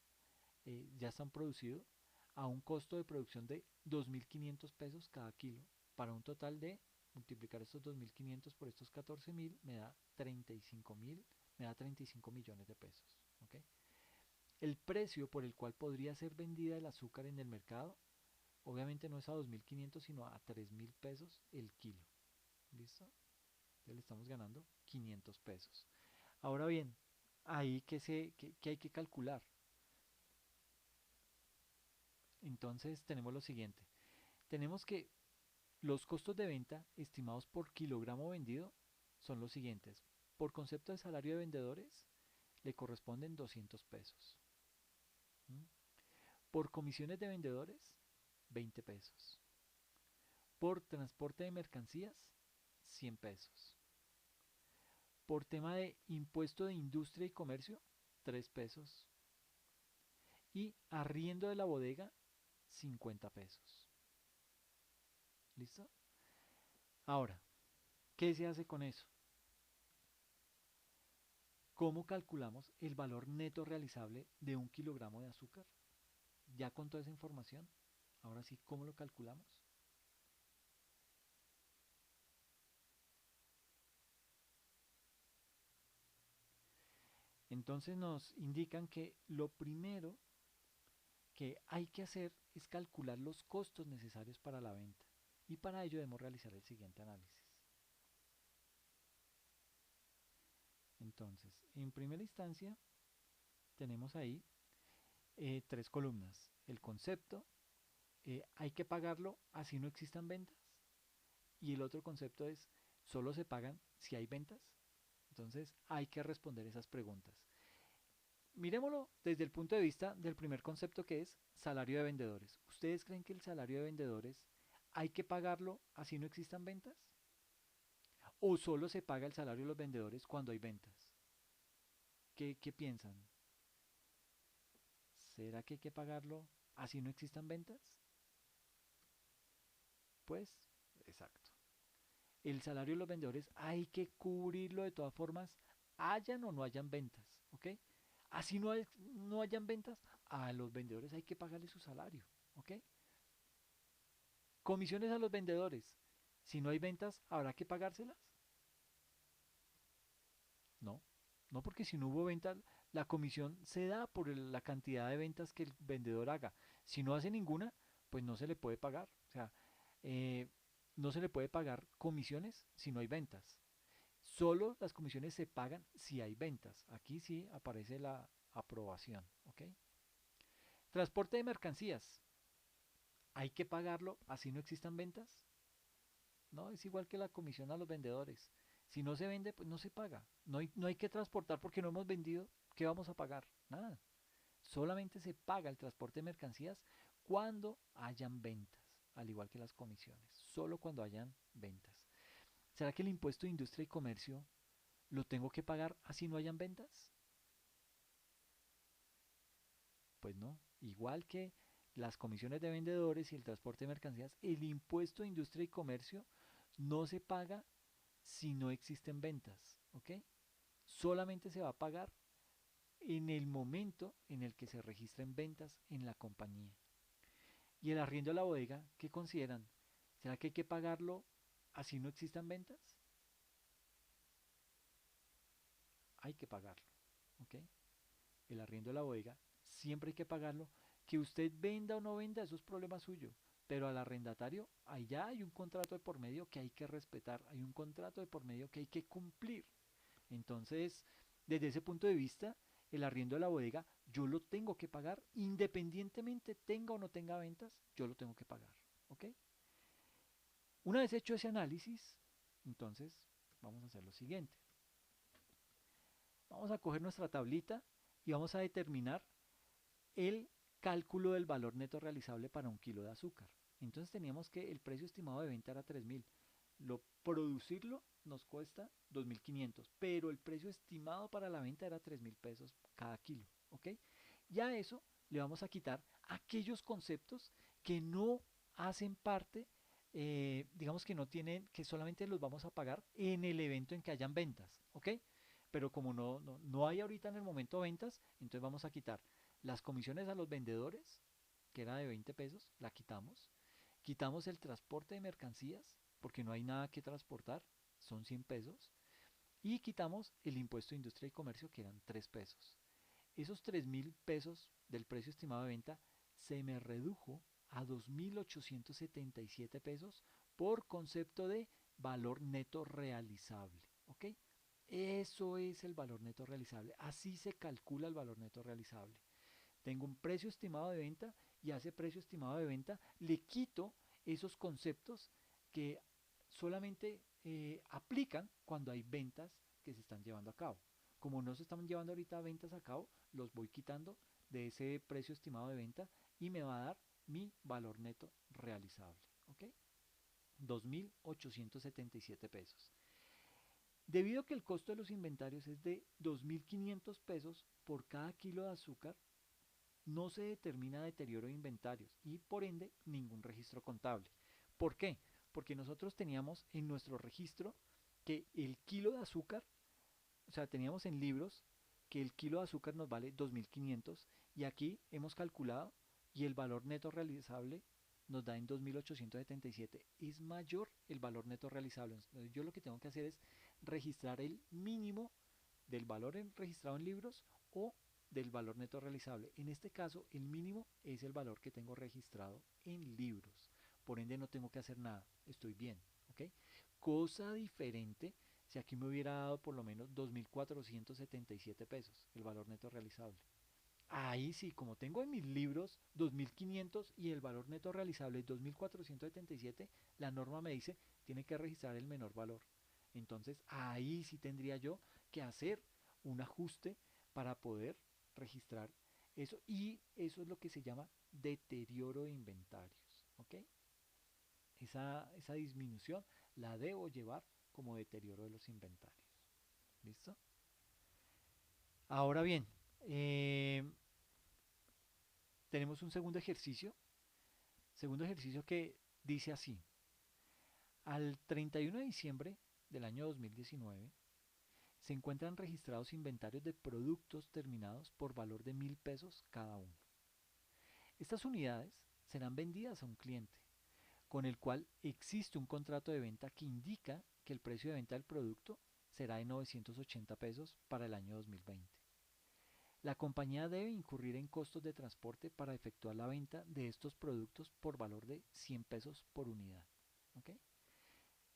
ya están producidos a un costo de producción de 2.500 pesos cada kilo, para un total de, multiplicar estos 2.500 por estos 14.000, me da 35.000, me da 35 millones de pesos. ¿Ok? El precio por el cual podría ser vendida el azúcar en el mercado, obviamente no es a 2.500, sino a 3.000 pesos el kilo. ¿Listo? Entonces le estamos ganando 500 pesos. Ahora bien, ahí que hay que calcular. Entonces tenemos lo siguiente. Tenemos que los costos de venta estimados por kilogramo vendido son los siguientes. Por concepto de salario de vendedores le corresponden 200 pesos. ¿Mm? Por comisiones de vendedores, 20 pesos. Por transporte de mercancías, 100 pesos. Por tema de impuesto de industria y comercio, 3 pesos. Y arriendo de la bodega, 50 pesos. ¿Listo? Ahora, ¿qué se hace con eso? ¿Cómo calculamos el valor neto realizable de un kilogramo de azúcar? Ya con toda esa información, ahora sí, ¿cómo lo calculamos? Entonces nos indican que lo primero que hay que hacer es calcular los costos necesarios para la venta. Y para ello debemos realizar el siguiente análisis. Entonces, en primera instancia, tenemos ahí tres columnas. El concepto, hay que pagarlo así no existan ventas. Y el otro concepto es, solo se pagan si hay ventas. Entonces, hay que responder esas preguntas. Miremoslo desde el punto de vista del primer concepto, que es salario de vendedores. ¿Ustedes creen que el salario de vendedores hay que pagarlo así no existan ventas? ¿O solo se paga el salario de los vendedores cuando hay ventas? ¿Qué piensan? ¿Será que hay que pagarlo así no existan ventas? Pues, exacto. El salario de los vendedores hay que cubrirlo de todas formas, hayan o no hayan ventas, ¿ok? Así no hayan ventas, a los vendedores hay que pagarles su salario, ¿ok? Comisiones a los vendedores. Si no hay ventas, ¿habrá que pagárselas? No, no, porque si no hubo ventas, la comisión se da por la cantidad de ventas que el vendedor haga. Si no hace ninguna, pues no se le puede pagar. O sea, eh, no se le puede pagar comisiones si no hay ventas. Solo las comisiones se pagan si hay ventas. Aquí sí aparece la aprobación. ¿Ok? Transporte de mercancías. ¿Hay que pagarlo así no existan ventas? No, es igual que la comisión a los vendedores. Si no se vende, pues no se paga. No hay que transportar porque no hemos vendido. ¿Qué vamos a pagar? Nada. Solamente se paga el transporte de mercancías cuando hayan ventas, al igual que las comisiones. Solo cuando hayan ventas. ¿Será que el impuesto de industria y comercio lo tengo que pagar así no hayan ventas? Pues no. Igual que las comisiones de vendedores y el transporte de mercancías, el impuesto de industria y comercio no se paga si no existen ventas, ¿ok? Solamente se va a pagar en el momento en el que se registren ventas en la compañía. Y el arriendo de la bodega, ¿qué consideran? ¿Será que hay que pagarlo así no existan ventas? Hay que pagarlo, ¿ok? El arriendo de la bodega siempre hay que pagarlo. Que usted venda o no venda, eso es problema suyo. Pero al arrendatario, allá hay un contrato de por medio que hay que respetar, hay un contrato de por medio que hay que cumplir. Entonces, desde ese punto de vista, el arriendo de la bodega yo lo tengo que pagar independientemente tenga o no tenga ventas, yo lo tengo que pagar. ¿Ok? Una vez hecho ese análisis, entonces vamos a hacer lo siguiente. Vamos a coger nuestra tablita y vamos a determinar el cálculo del valor neto realizable para un kilo de azúcar. Entonces teníamos que el precio estimado de venta era 3.000. Producirlo nos cuesta 2.500, pero el precio estimado para la venta era 3.000 pesos cada kilo. ¿Ok? Ya a eso le vamos a quitar aquellos conceptos que no hacen parte, digamos que no tienen, que solamente los vamos a pagar en el evento en que hayan ventas. ¿Ok? Pero como no hay ahorita en el momento ventas, entonces vamos a quitar las comisiones a los vendedores, que era de 20 pesos, la quitamos. Quitamos el transporte de mercancías, porque no hay nada que transportar, son 100 pesos. Y quitamos el impuesto de industria y comercio, que eran 3 pesos. Esos 3.000 pesos del precio estimado de venta se me redujo a 2.877 pesos por concepto de valor neto realizable. ¿Ok? Eso es el valor neto realizable. Así se calcula el valor neto realizable. Tengo un precio estimado de venta y a ese precio estimado de venta le quito esos conceptos que solamente aplican cuando hay ventas que se están llevando a cabo. Como no se están llevando ahorita ventas a cabo, los voy quitando de ese precio estimado de venta y me va a dar mi valor neto realizable. ¿Ok? 2.877 pesos. Debido a que el costo de los inventarios es de 2.500 pesos por cada kilo de azúcar, no se determina deterioro de inventarios y por ende ningún registro contable. ¿Por qué? Porque nosotros teníamos en nuestro registro que el kilo de azúcar, o sea, teníamos en libros que el kilo de azúcar nos vale 2.500 y aquí hemos calculado y el valor neto realizable nos da en 2.877. Es mayor el valor neto realizable. Entonces yo lo que tengo que hacer es registrar el mínimo del valor registrado en libros o del valor neto realizable. En este caso, el mínimo es el valor que tengo registrado en libros. Por ende, no tengo que hacer nada. Estoy bien. ¿Ok? Cosa diferente si aquí me hubiera dado por lo menos 2.477 pesos el valor neto realizable. Ahí sí, como tengo en mis libros 2.500 y el valor neto realizable es 2.477, la norma me dice tiene que registrar el menor valor. Entonces ahí sí tendría yo que hacer un ajuste para poder registrar eso y eso es lo que se llama deterioro de inventarios. ¿Ok? Esa disminución la debo llevar como deterioro de los inventarios. ¿Listo? Ahora bien, tenemos un segundo ejercicio que dice así: al 31 de diciembre del año 2019 se encuentran registrados inventarios de productos terminados por valor de 1.000 pesos cada uno. Estas unidades serán vendidas a un cliente, con el cual existe un contrato de venta que indica que el precio de venta del producto será de 980 pesos para el año 2020. La compañía debe incurrir en costos de transporte para efectuar la venta de estos productos por valor de 100 pesos por unidad. ¿Ok?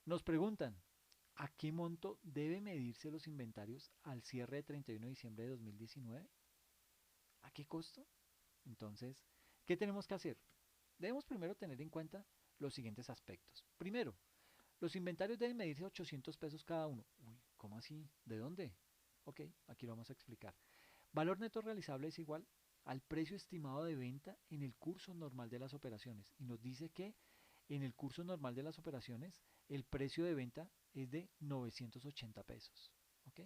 Nos preguntan, ¿a qué monto debe medirse los inventarios al cierre de 31 de diciembre de 2019? ¿A qué costo? Entonces, ¿qué tenemos que hacer? Debemos primero tener en cuenta los siguientes aspectos. Primero, los inventarios deben medirse 800 pesos cada uno. Uy, ¿cómo así? ¿De dónde? Ok, aquí lo vamos a explicar. Valor neto realizable es igual al precio estimado de venta en el curso normal de las operaciones. Y nos dice que en el curso normal de las operaciones el precio de venta es de 980 pesos. ¿Ok?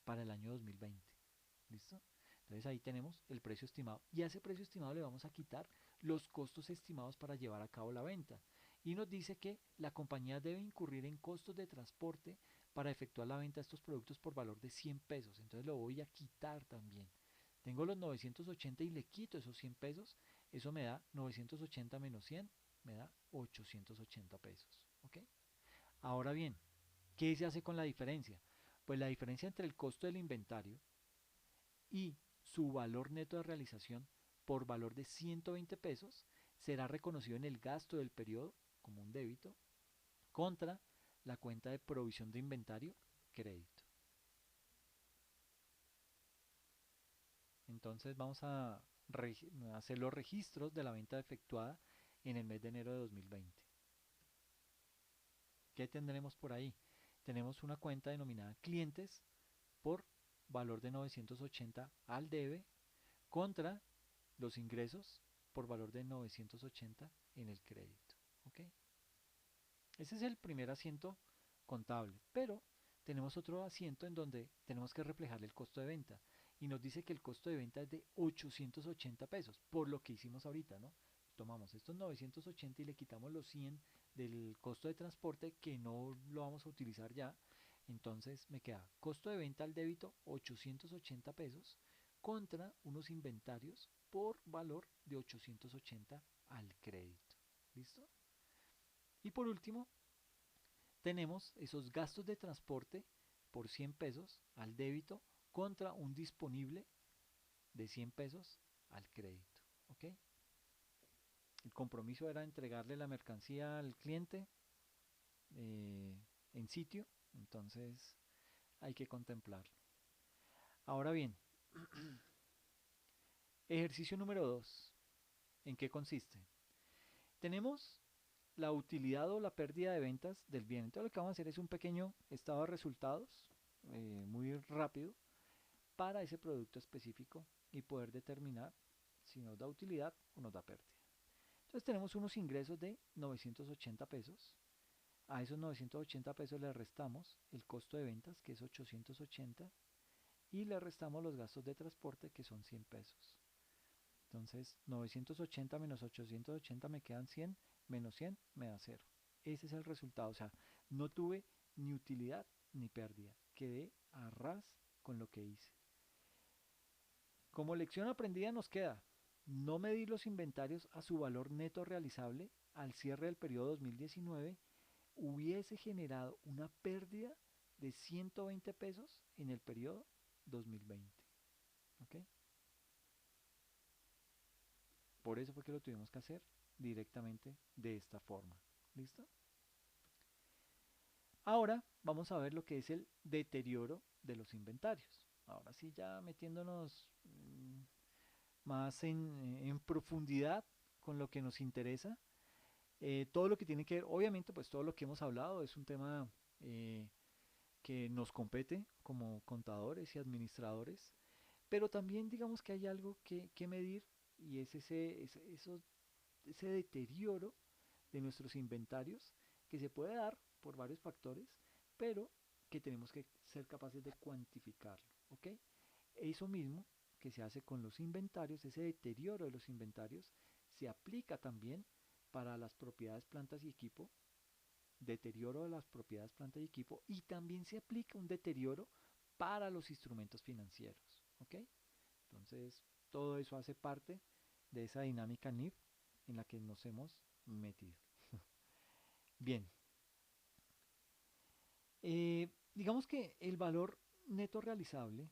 Para el año 2020. ¿Listo? Entonces ahí tenemos el precio estimado. Y a ese precio estimado le vamos a quitar los costos estimados para llevar a cabo la venta. Y nos dice que la compañía debe incurrir en costos de transporte para efectuar la venta de estos productos por valor de 100 pesos. Entonces lo voy a quitar también. Tengo los 980 y le quito esos 100 pesos. Eso me da 980 menos 100, me da 880 pesos. ¿Ok? Ahora bien, ¿qué se hace con la diferencia? Pues la diferencia entre el costo del inventario y su valor neto de realización por valor de 120 pesos será reconocido en el gasto del periodo como un débito contra la cuenta de provisión de inventario crédito. Entonces vamos a hacer los registros de la venta efectuada en el mes de enero de 2020. ¿Qué tendremos por ahí? Tenemos una cuenta denominada clientes por valor de 980 al debe contra los ingresos por valor de 980 en el crédito. ¿Ok? Ese es el primer asiento contable, pero tenemos otro asiento en donde tenemos que reflejar el costo de venta y nos dice que el costo de venta es de 880 pesos, por lo que hicimos ahorita, ¿no? Tomamos estos 980 y le quitamos los 100 del costo de transporte que no lo vamos a utilizar ya, entonces me queda costo de venta al débito 880 pesos contra unos inventarios por valor de 880 al crédito. ¿Listo? Y por último, tenemos esos gastos de transporte por 100 pesos al débito contra un disponible de 100 pesos al crédito. ¿Ok? El compromiso era entregarle la mercancía al cliente eh, en sitio, entonces hay que contemplarlo. Ahora bien, ejercicio número 2. ¿En qué consiste? Tenemos la utilidad o la pérdida de ventas del bien. Entonces lo que vamos a hacer es un pequeño estado de resultados muy rápido para ese producto específico y poder determinar si nos da utilidad o nos da pérdida. Entonces tenemos unos ingresos de 980 pesos. A esos 980 pesos le restamos el costo de ventas, que es 880, y le restamos los gastos de transporte, que son 100 pesos. Entonces 980 menos 880 me quedan 100, menos 100 me da 0. Ese es el resultado, o sea, no tuve ni utilidad ni pérdida, quedé a ras con lo que hice. Como lección aprendida nos queda no medir los inventarios a su valor neto realizable al cierre del periodo 2019 hubiese generado una pérdida de 120 pesos en el periodo 2020. ¿Ok? Por eso fue que lo tuvimos que hacer directamente de esta forma. ¿Listo? Ahora vamos a ver lo que es el deterioro de los inventarios. Ahora sí, ya metiéndonos más en profundidad con lo que nos interesa. Todo lo que tiene que ver, obviamente, pues todo lo que hemos hablado es un tema eh, que nos compete como contadores y administradores, pero también digamos que hay algo que medir y es ese deterioro de nuestros inventarios que se puede dar por varios factores, pero que tenemos que ser capaces de cuantificarlo, ¿ok? Eso mismo que se hace con los inventarios, ese deterioro de los inventarios, se aplica también para las propiedades, plantas y equipo, deterioro de las propiedades, plantas y equipo, y también se aplica un deterioro para los instrumentos financieros, ¿ok? Entonces, todo eso hace parte de esa dinámica NIF en la que nos hemos metido. Bien, digamos que el valor neto realizable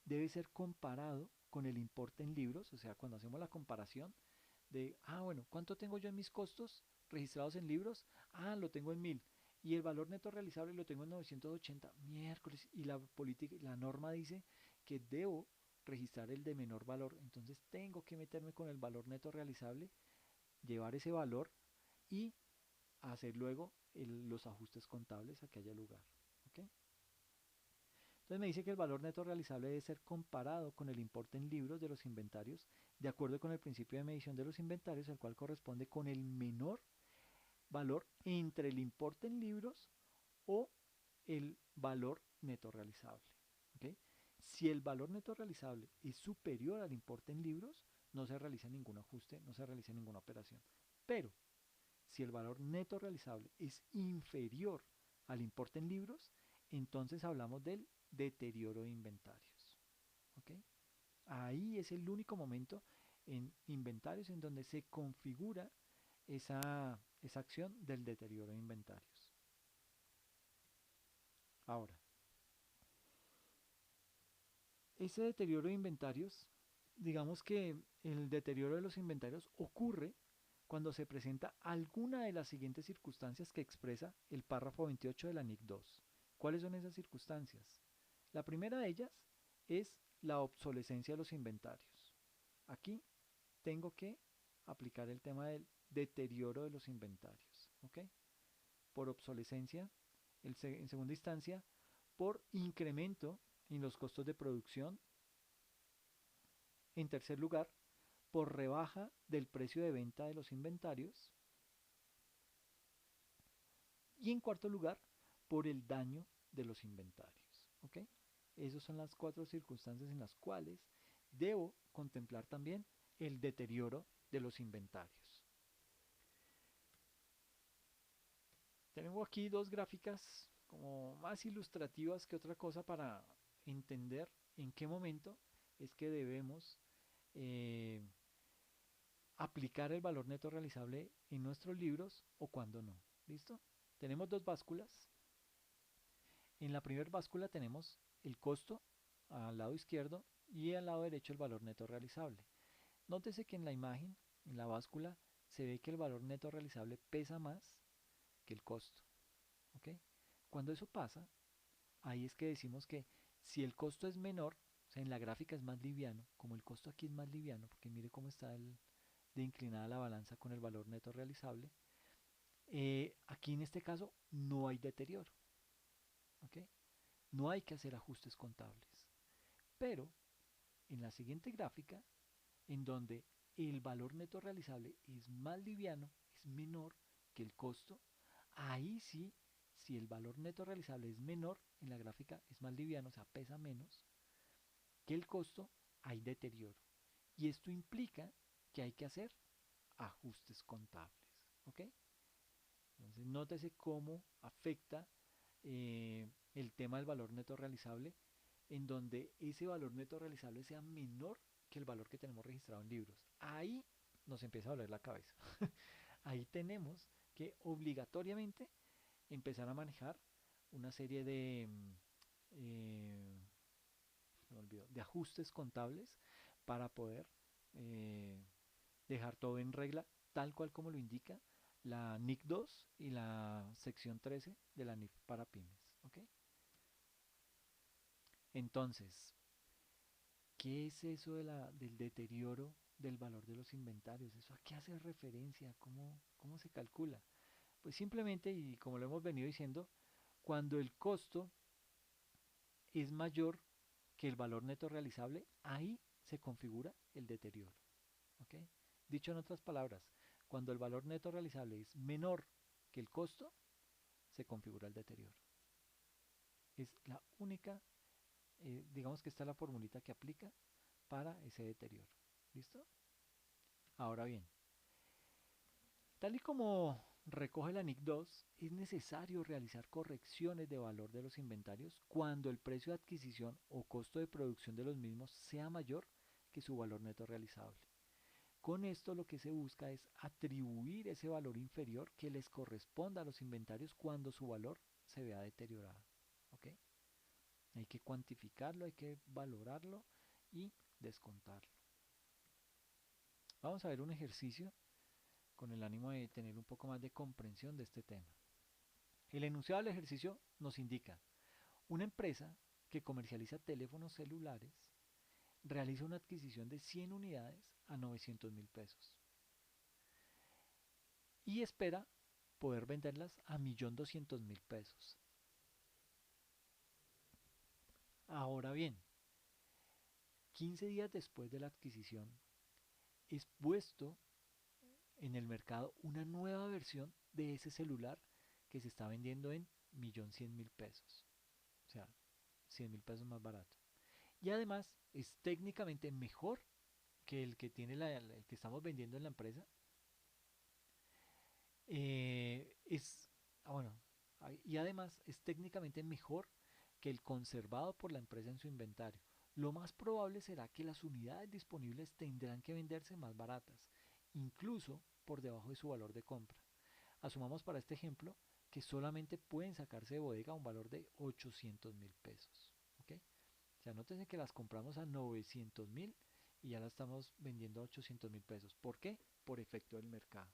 debe ser comparado con el importe en libros, o sea, cuando hacemos la comparación de, bueno, ¿cuánto tengo yo en mis costos registrados en libros? Lo tengo en 1000. Y el valor neto realizable lo tengo en 980. Miércoles. Y la política, la norma dice que debo registrar el de menor valor. Entonces tengo que meterme con el valor neto realizable, llevar ese valor y hacer luego los ajustes contables a que haya lugar. ¿Ok? Entonces me dice que el valor neto realizable debe ser comparado con el importe en libros de los inventarios de acuerdo con el principio de medición de los inventarios, el cual corresponde con el menor valor entre el importe en libros o el valor neto realizable. ¿Okay? Si el valor neto realizable es superior al importe en libros, no se realiza ningún ajuste, no se realiza ninguna operación. Pero si el valor neto realizable es inferior al importe en libros, entonces hablamos del deterioro de inventarios. ¿Ok? Ahí es el único momento en inventarios en donde se configura esa acción del deterioro de inventarios. Ahora, ese deterioro de inventarios, digamos que el deterioro de los inventarios ocurre cuando se presenta alguna de las siguientes circunstancias que expresa el párrafo 28 de la NIC 2. ¿Cuáles son esas circunstancias? La primera de ellas es la obsolescencia de los inventarios. Aquí tengo que aplicar el tema del deterioro de los inventarios. ¿Ok? Por obsolescencia, en segunda instancia, por incremento en los costos de producción. En tercer lugar, por rebaja del precio de venta de los inventarios. Y en cuarto lugar, por el daño de los inventarios. ¿Ok? Esas son las 4 circunstancias en las cuales debo contemplar también el deterioro de los inventarios. Tengo aquí dos gráficas como más ilustrativas que otra cosa para entender en qué momento es que debemos eh, aplicar el valor neto realizable en nuestros libros o cuando no. ¿Listo? Tenemos dos básculas. En la primera báscula tenemos el costo al lado izquierdo y al lado derecho el valor neto realizable. Nótese que en la imagen, en la báscula, se ve que el valor neto realizable pesa más que el costo. ¿Ok? Cuando eso pasa, ahí es que decimos que si el costo es menor, o sea, en la gráfica es más liviano, como el costo aquí es más liviano, porque mire cómo está de inclinada la balanza con el valor neto realizable, aquí en este caso no hay deterioro. ¿Ok? No hay que hacer ajustes contables. Pero en la siguiente gráfica, en donde el valor neto realizable es más liviano, es menor que el costo, ahí sí, si el valor neto realizable es menor, en la gráfica es más liviano, o sea, pesa menos que el costo, hay deterioro. Y esto implica que hay que hacer ajustes contables. ¿Ok? Entonces, nótese cómo afecta el tema del valor neto realizable, en donde ese valor neto realizable sea menor que el valor que tenemos registrado en libros. Ahí nos empieza a doler la cabeza. Ahí tenemos que obligatoriamente empezar a manejar una serie eh, me olvidó, de ajustes contables para poder eh, dejar todo en regla, tal cual como lo indica la NIC 2 y la sección 13 de la NIF para pymes. ¿Ok? Entonces, ¿qué es eso del deterioro del valor de los inventarios? ¿Eso a qué hace referencia? ¿Cómo se calcula? Pues simplemente, y como lo hemos venido diciendo, cuando el costo es mayor que el valor neto realizable, ahí se configura el deterioro. ¿Ok? Dicho en otras palabras, cuando el valor neto realizable es menor que el costo, se configura el deterioro. Es la única, digamos que esta es la formulita que aplica para ese deterioro. ¿Listo? Ahora bien, tal y como recoge la NIC 2, es necesario realizar correcciones de valor de los inventarios cuando el precio de adquisición o costo de producción de los mismos sea mayor que su valor neto realizable. Con esto lo que se busca es atribuir ese valor inferior que les corresponda a los inventarios cuando su valor se vea deteriorado. ¿Ok? Hay que cuantificarlo, hay que valorarlo y descontarlo. Vamos a ver un ejercicio con el ánimo de tener un poco más de comprensión de este tema. El enunciado del ejercicio nos indica: una empresa que comercializa teléfonos celulares realiza una adquisición de 100 unidades a 900.000 pesos y espera poder venderlas a 1.200.000 pesos. Ahora bien, 15 días después de la adquisición, es puesto en el mercado una nueva versión de ese celular que se está vendiendo en 1.100.000 pesos. O sea, 100.000 pesos más barato. Y además es técnicamente mejor que el que tiene el que estamos vendiendo en la empresa. Es, bueno, y además es técnicamente mejor que el conservado por la empresa en su inventario. Lo más probable será que las unidades disponibles tendrán que venderse más baratas, incluso por debajo de su valor de compra. Asumamos para este ejemplo que solamente pueden sacarse de bodega un valor de 800.000 pesos. ¿Ok? O sea, nótense que las compramos a 900.000 y ya las estamos vendiendo a 800.000 pesos. ¿Por qué? Por efecto del mercado.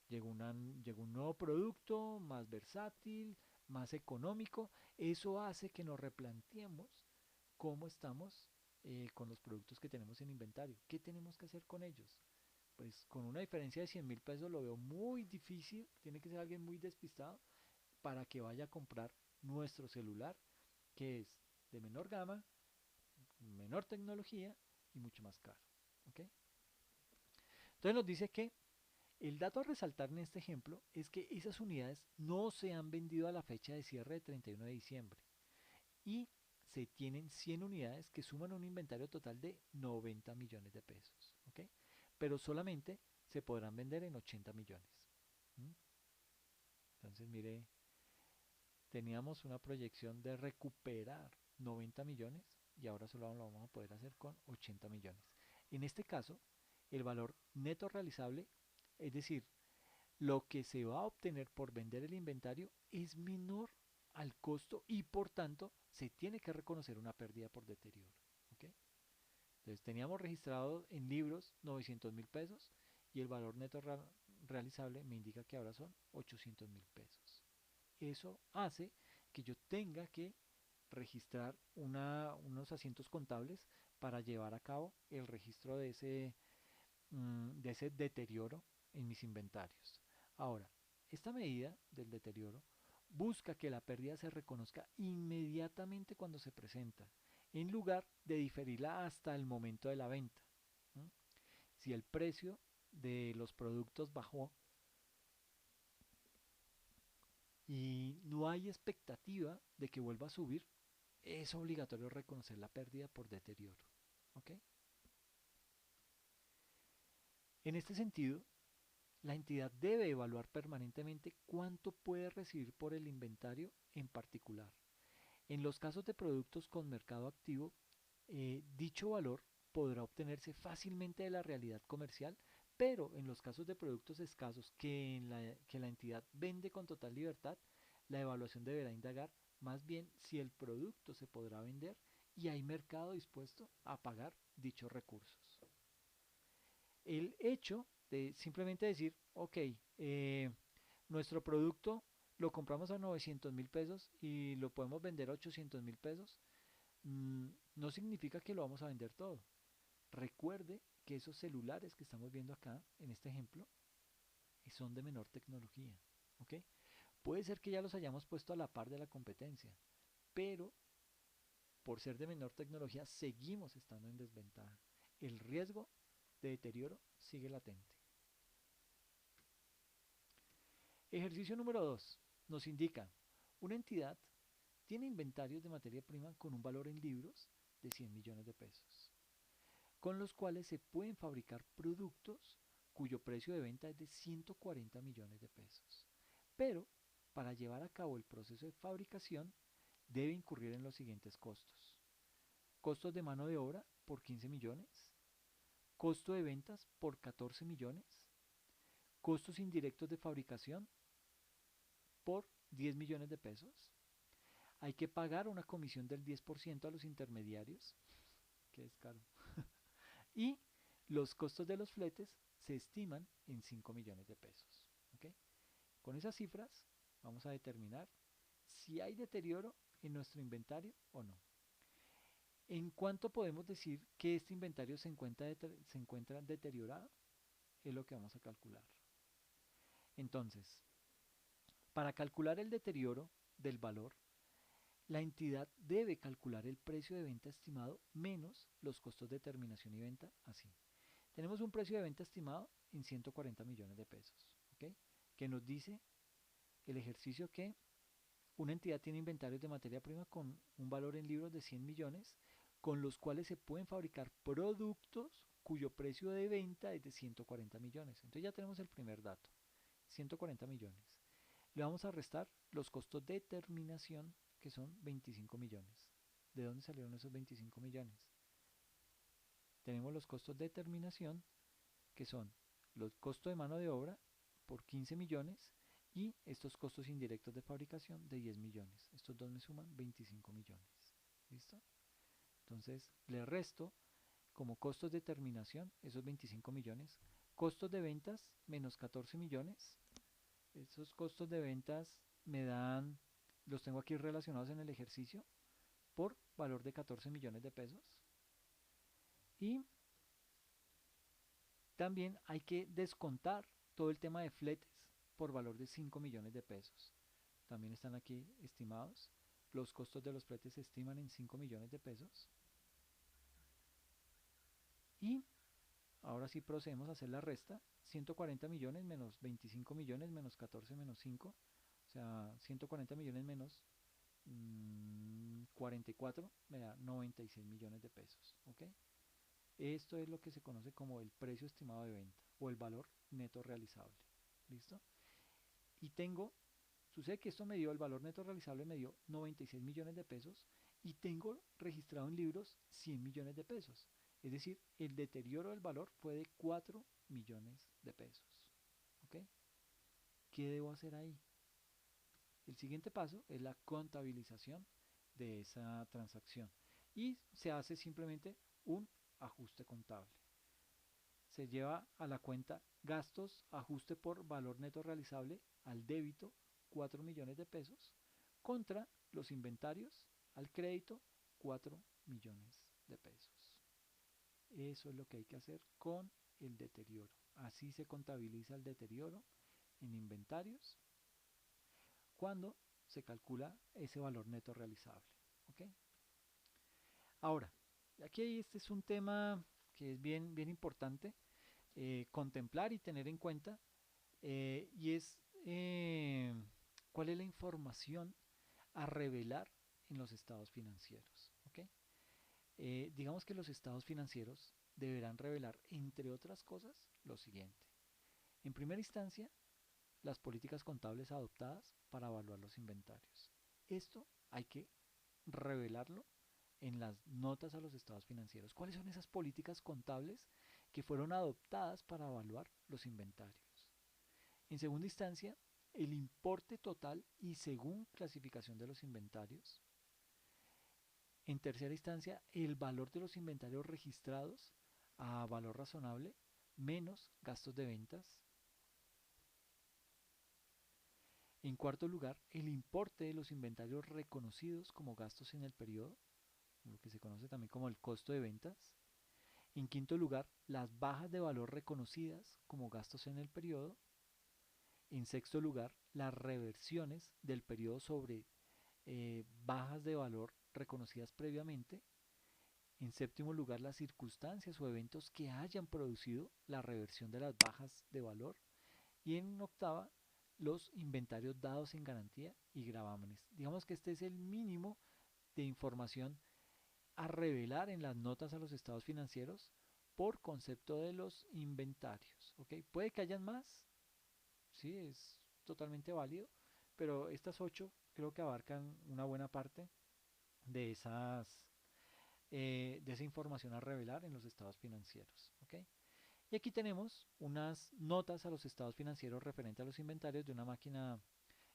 Llegó un nuevo producto más versátil, más económico. Eso hace que nos replanteemos cómo estamos con los productos que tenemos en inventario. ¿Qué tenemos que hacer con ellos? Pues con una diferencia de 100.000 pesos lo veo muy difícil. Tiene que ser alguien muy despistado para que vaya a comprar nuestro celular, que es de menor gama, menor tecnología y mucho más caro. ¿Ok? Entonces nos dice que el dato a resaltar en este ejemplo es que esas unidades no se han vendido a la fecha de cierre de 31 de diciembre y se tienen 100 unidades que suman un inventario total de 90 millones de pesos. ¿Ok? Pero solamente se podrán vender en 80 millones. ¿Mm? Entonces, mire, teníamos una proyección de recuperar 90 millones y ahora solo lo vamos a poder hacer con 80 millones. En este caso, el valor neto realizable, es decir, lo que se va a obtener por vender el inventario es menor al costo y por tanto se tiene que reconocer una pérdida por deterioro. ¿Ok? Entonces teníamos registrado en libros 900.000 pesos y el valor neto realizable me indica que ahora son 800.000 pesos. Eso hace que yo tenga que registrar unos asientos contables para llevar a cabo el registro de ese deterioro en mis inventarios. Ahora, esta medida del deterioro busca que la pérdida se reconozca inmediatamente cuando se presenta, en lugar de diferirla hasta el momento de la venta. ¿Mm? Si el precio de los productos bajó y no hay expectativa de que vuelva a subir, es obligatorio reconocer la pérdida por deterioro. ¿Ok? En este sentido, la entidad debe evaluar permanentemente cuánto puede recibir por el inventario en particular. En los casos de productos con mercado activo, dicho valor podrá obtenerse fácilmente de la realidad comercial, pero en los casos de productos escasos que la entidad vende con total libertad, la evaluación deberá indagar más bien si el producto se podrá vender y hay mercado dispuesto a pagar dichos recursos. El hecho de simplemente decir, ok, nuestro producto lo compramos a 900.000 pesos y lo podemos vender a 800.000 pesos, no significa que lo vamos a vender todo. Recuerde que esos celulares que estamos viendo acá, en este ejemplo, son de menor tecnología. ¿Ok? Puede ser que ya los hayamos puesto a la par de la competencia, pero por ser de menor tecnología seguimos estando en desventaja. El riesgo de deterioro sigue latente. Ejercicio número 2 nos indica, una entidad tiene inventarios de materia prima con un valor en libros de 100 millones de pesos, con los cuales se pueden fabricar productos cuyo precio de venta es de 140 millones de pesos. Pero para llevar a cabo el proceso de fabricación debe incurrir en los siguientes costos. Costos de mano de obra por 15 millones, costo de ventas por 14 millones, costos indirectos de fabricación por 10 millones de pesos. Hay que pagar una comisión del 10% a los intermediarios, que es caro. Y los costos de los fletes se estiman en 5 millones de pesos. ¿Ok? Con esas cifras vamos a determinar si hay deterioro en nuestro inventario o no. ¿En cuánto podemos decir que este inventario se encuentra deteriorado? Es lo que vamos a calcular. Entonces, para calcular el deterioro del valor, la entidad debe calcular el precio de venta estimado menos los costos de terminación y venta así. Tenemos un precio de venta estimado en 140 millones de pesos, ¿ok? Que nos dice el ejercicio que una entidad tiene inventarios de materia prima con un valor en libros de 100 millones, con los cuales se pueden fabricar productos cuyo precio de venta es de 140 millones. Entonces ya tenemos el primer dato, 140 millones. Le vamos a restar los costos de terminación, que son 25 millones. ¿De dónde salieron esos 25 millones? Tenemos los costos de terminación, que son los costos de mano de obra por 15 millones y estos costos indirectos de fabricación de 10 millones. Estos dos me suman 25 millones. ¿Listo? Entonces le resto como costos de terminación esos 25 millones, costos de ventas menos 14 millones. Esos costos de ventas me dan, los tengo aquí relacionados en el ejercicio, por valor de 14 millones de pesos. Y también hay que descontar todo el tema de fletes por valor de 5 millones de pesos. También están aquí estimados. Los costos de los fletes se estiman en 5 millones de pesos. Y ahora sí procedemos a hacer la resta. 140 millones menos 25 millones menos 14 menos 5. O sea, 140 millones menos 44 me da 96 millones de pesos. ¿Ok? Esto es lo que se conoce como el precio estimado de venta o el valor neto realizable. ¿Listo? Y sucede que esto me dio, el valor neto realizable me dio 96 millones de pesos y tengo registrado en libros 100 millones de pesos. Es decir, el deterioro del valor fue de 4 millones de pesos. ¿Ok? ¿Qué debo hacer ahí? El siguiente paso es la contabilización de esa transacción y se hace simplemente un ajuste contable. Se lleva a la cuenta gastos, ajuste por valor neto realizable al débito 4 millones de pesos contra los inventarios al crédito 4 millones de pesos. Eso es lo que hay que hacer con el deterioro. Así se contabiliza el deterioro en inventarios cuando se calcula ese valor neto realizable. ¿Ok? Ahora, aquí este es un tema que es bien importante contemplar y tener en cuenta y es cuál es la información a revelar en los estados financieros. ¿Ok? Digamos que los estados financieros deberán revelar, entre otras cosas, lo siguiente. En primera instancia, las políticas contables adoptadas para evaluar los inventarios. Esto hay que revelarlo en las notas a los estados financieros. ¿Cuáles son esas políticas contables que fueron adoptadas para evaluar los inventarios? En segunda instancia, el importe total y según clasificación de los inventarios. En tercera instancia, el valor de los inventarios registrados a valor razonable menos gastos de ventas. En cuarto lugar, el importe de los inventarios reconocidos como gastos en el periodo, lo que se conoce también como el costo de ventas. En quinto lugar, las bajas de valor reconocidas como gastos en el periodo. En sexto lugar, las reversiones del periodo sobre bajas de valor reconocidas previamente. En séptimo lugar, las circunstancias o eventos que hayan producido la reversión de las bajas de valor. Y en octava, los inventarios dados en garantía y gravámenes. Digamos que este es el mínimo de información a revelar en las notas a los estados financieros por concepto de los inventarios. ¿Ok? Puede que hayan más, sí, es totalmente válido, pero estas 8 creo que abarcan una buena parte de de esa información a revelar en los estados financieros. ¿Ok? Y aquí tenemos unas notas a los estados financieros referente a los inventarios de una máquina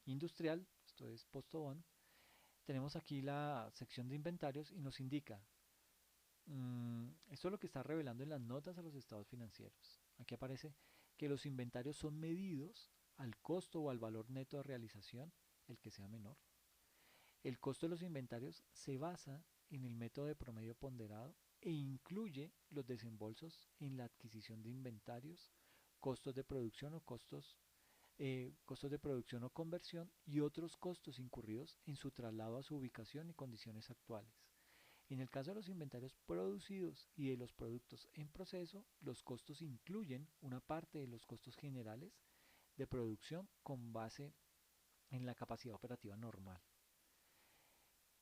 industrial, esto es Postobón. Tenemos aquí la sección de inventarios y nos indica, esto es lo que está revelando en las notas a los estados financieros. Aquí aparece que los inventarios son medidos al costo o al valor neto de realización, el que sea menor. El costo de los inventarios se basa en el método de promedio ponderado e incluye los desembolsos en la adquisición de inventarios, costos de producción o costos de producción o conversión y otros costos incurridos en su traslado a su ubicación y condiciones actuales. En el caso de los inventarios producidos y de los productos en proceso, los costos incluyen una parte de los costos generales de producción con base en la capacidad operativa normal.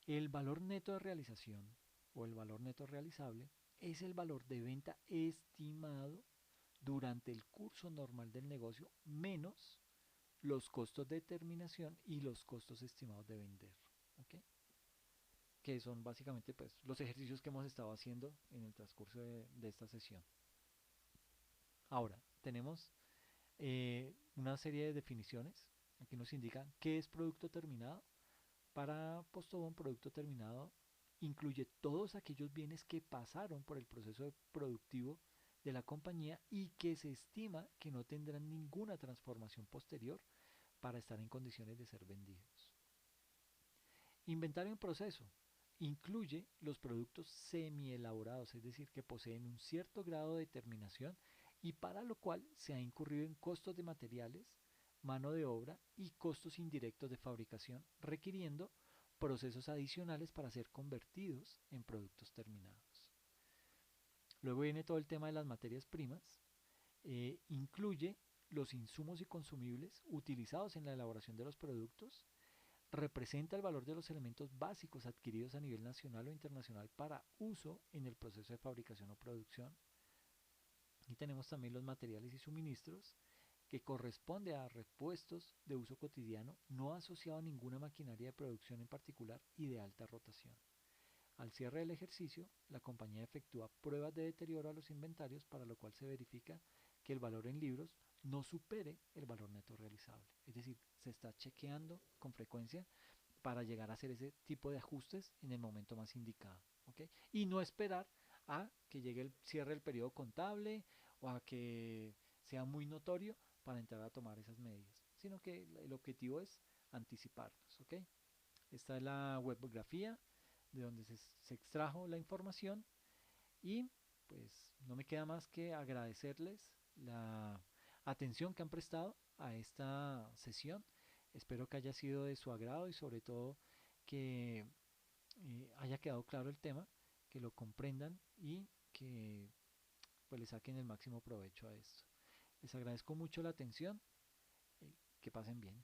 El valor neto de realización o el valor neto realizable es el valor de venta estimado durante el curso normal del negocio menos los costos de terminación y los costos estimados de vender. ¿Okay? Que son básicamente pues, los ejercicios que hemos estado haciendo en el transcurso de esta sesión. Ahora, tenemos una serie de definiciones. Aquí nos indican qué es producto terminado. Para Postobón, producto terminado incluye todos aquellos bienes que pasaron por el proceso productivo de la compañía y que se estima que no tendrán ninguna transformación posterior para estar en condiciones de ser vendidos. Inventario en proceso incluye los productos semi-elaborados, es decir, que poseen un cierto grado de terminación y para lo cual se ha incurrido en costos de materiales, mano de obra y costos indirectos de fabricación, requiriendo procesos adicionales para ser convertidos en productos terminados. Luego viene todo el tema de las materias primas, incluye los insumos y consumibles utilizados en la elaboración de los productos, representa el valor de los elementos básicos adquiridos a nivel nacional o internacional para uso en el proceso de fabricación o producción. Y tenemos también los materiales y suministros, que corresponde a repuestos de uso cotidiano no asociado a ninguna maquinaria de producción en particular y de alta rotación. Al cierre del ejercicio, la compañía efectúa pruebas de deterioro a los inventarios, para lo cual se verifica que el valor en libros no supere el valor neto realizable. Es decir, se está chequeando con frecuencia para llegar a hacer ese tipo de ajustes en el momento más indicado. ¿Ok? Y no esperar a que llegue el cierre del periodo contable o a que sea muy notorio para entrar a tomar esas medidas, sino que el objetivo es anticiparnos. ¿Ok? Esta es la webografía de donde se extrajo la información y pues no me queda más que agradecerles la atención que han prestado a esta sesión. Espero que haya sido de su agrado y sobre todo que haya quedado claro el tema, que lo comprendan y que pues le saquen el máximo provecho a esto. Les agradezco mucho la atención, que pasen bien.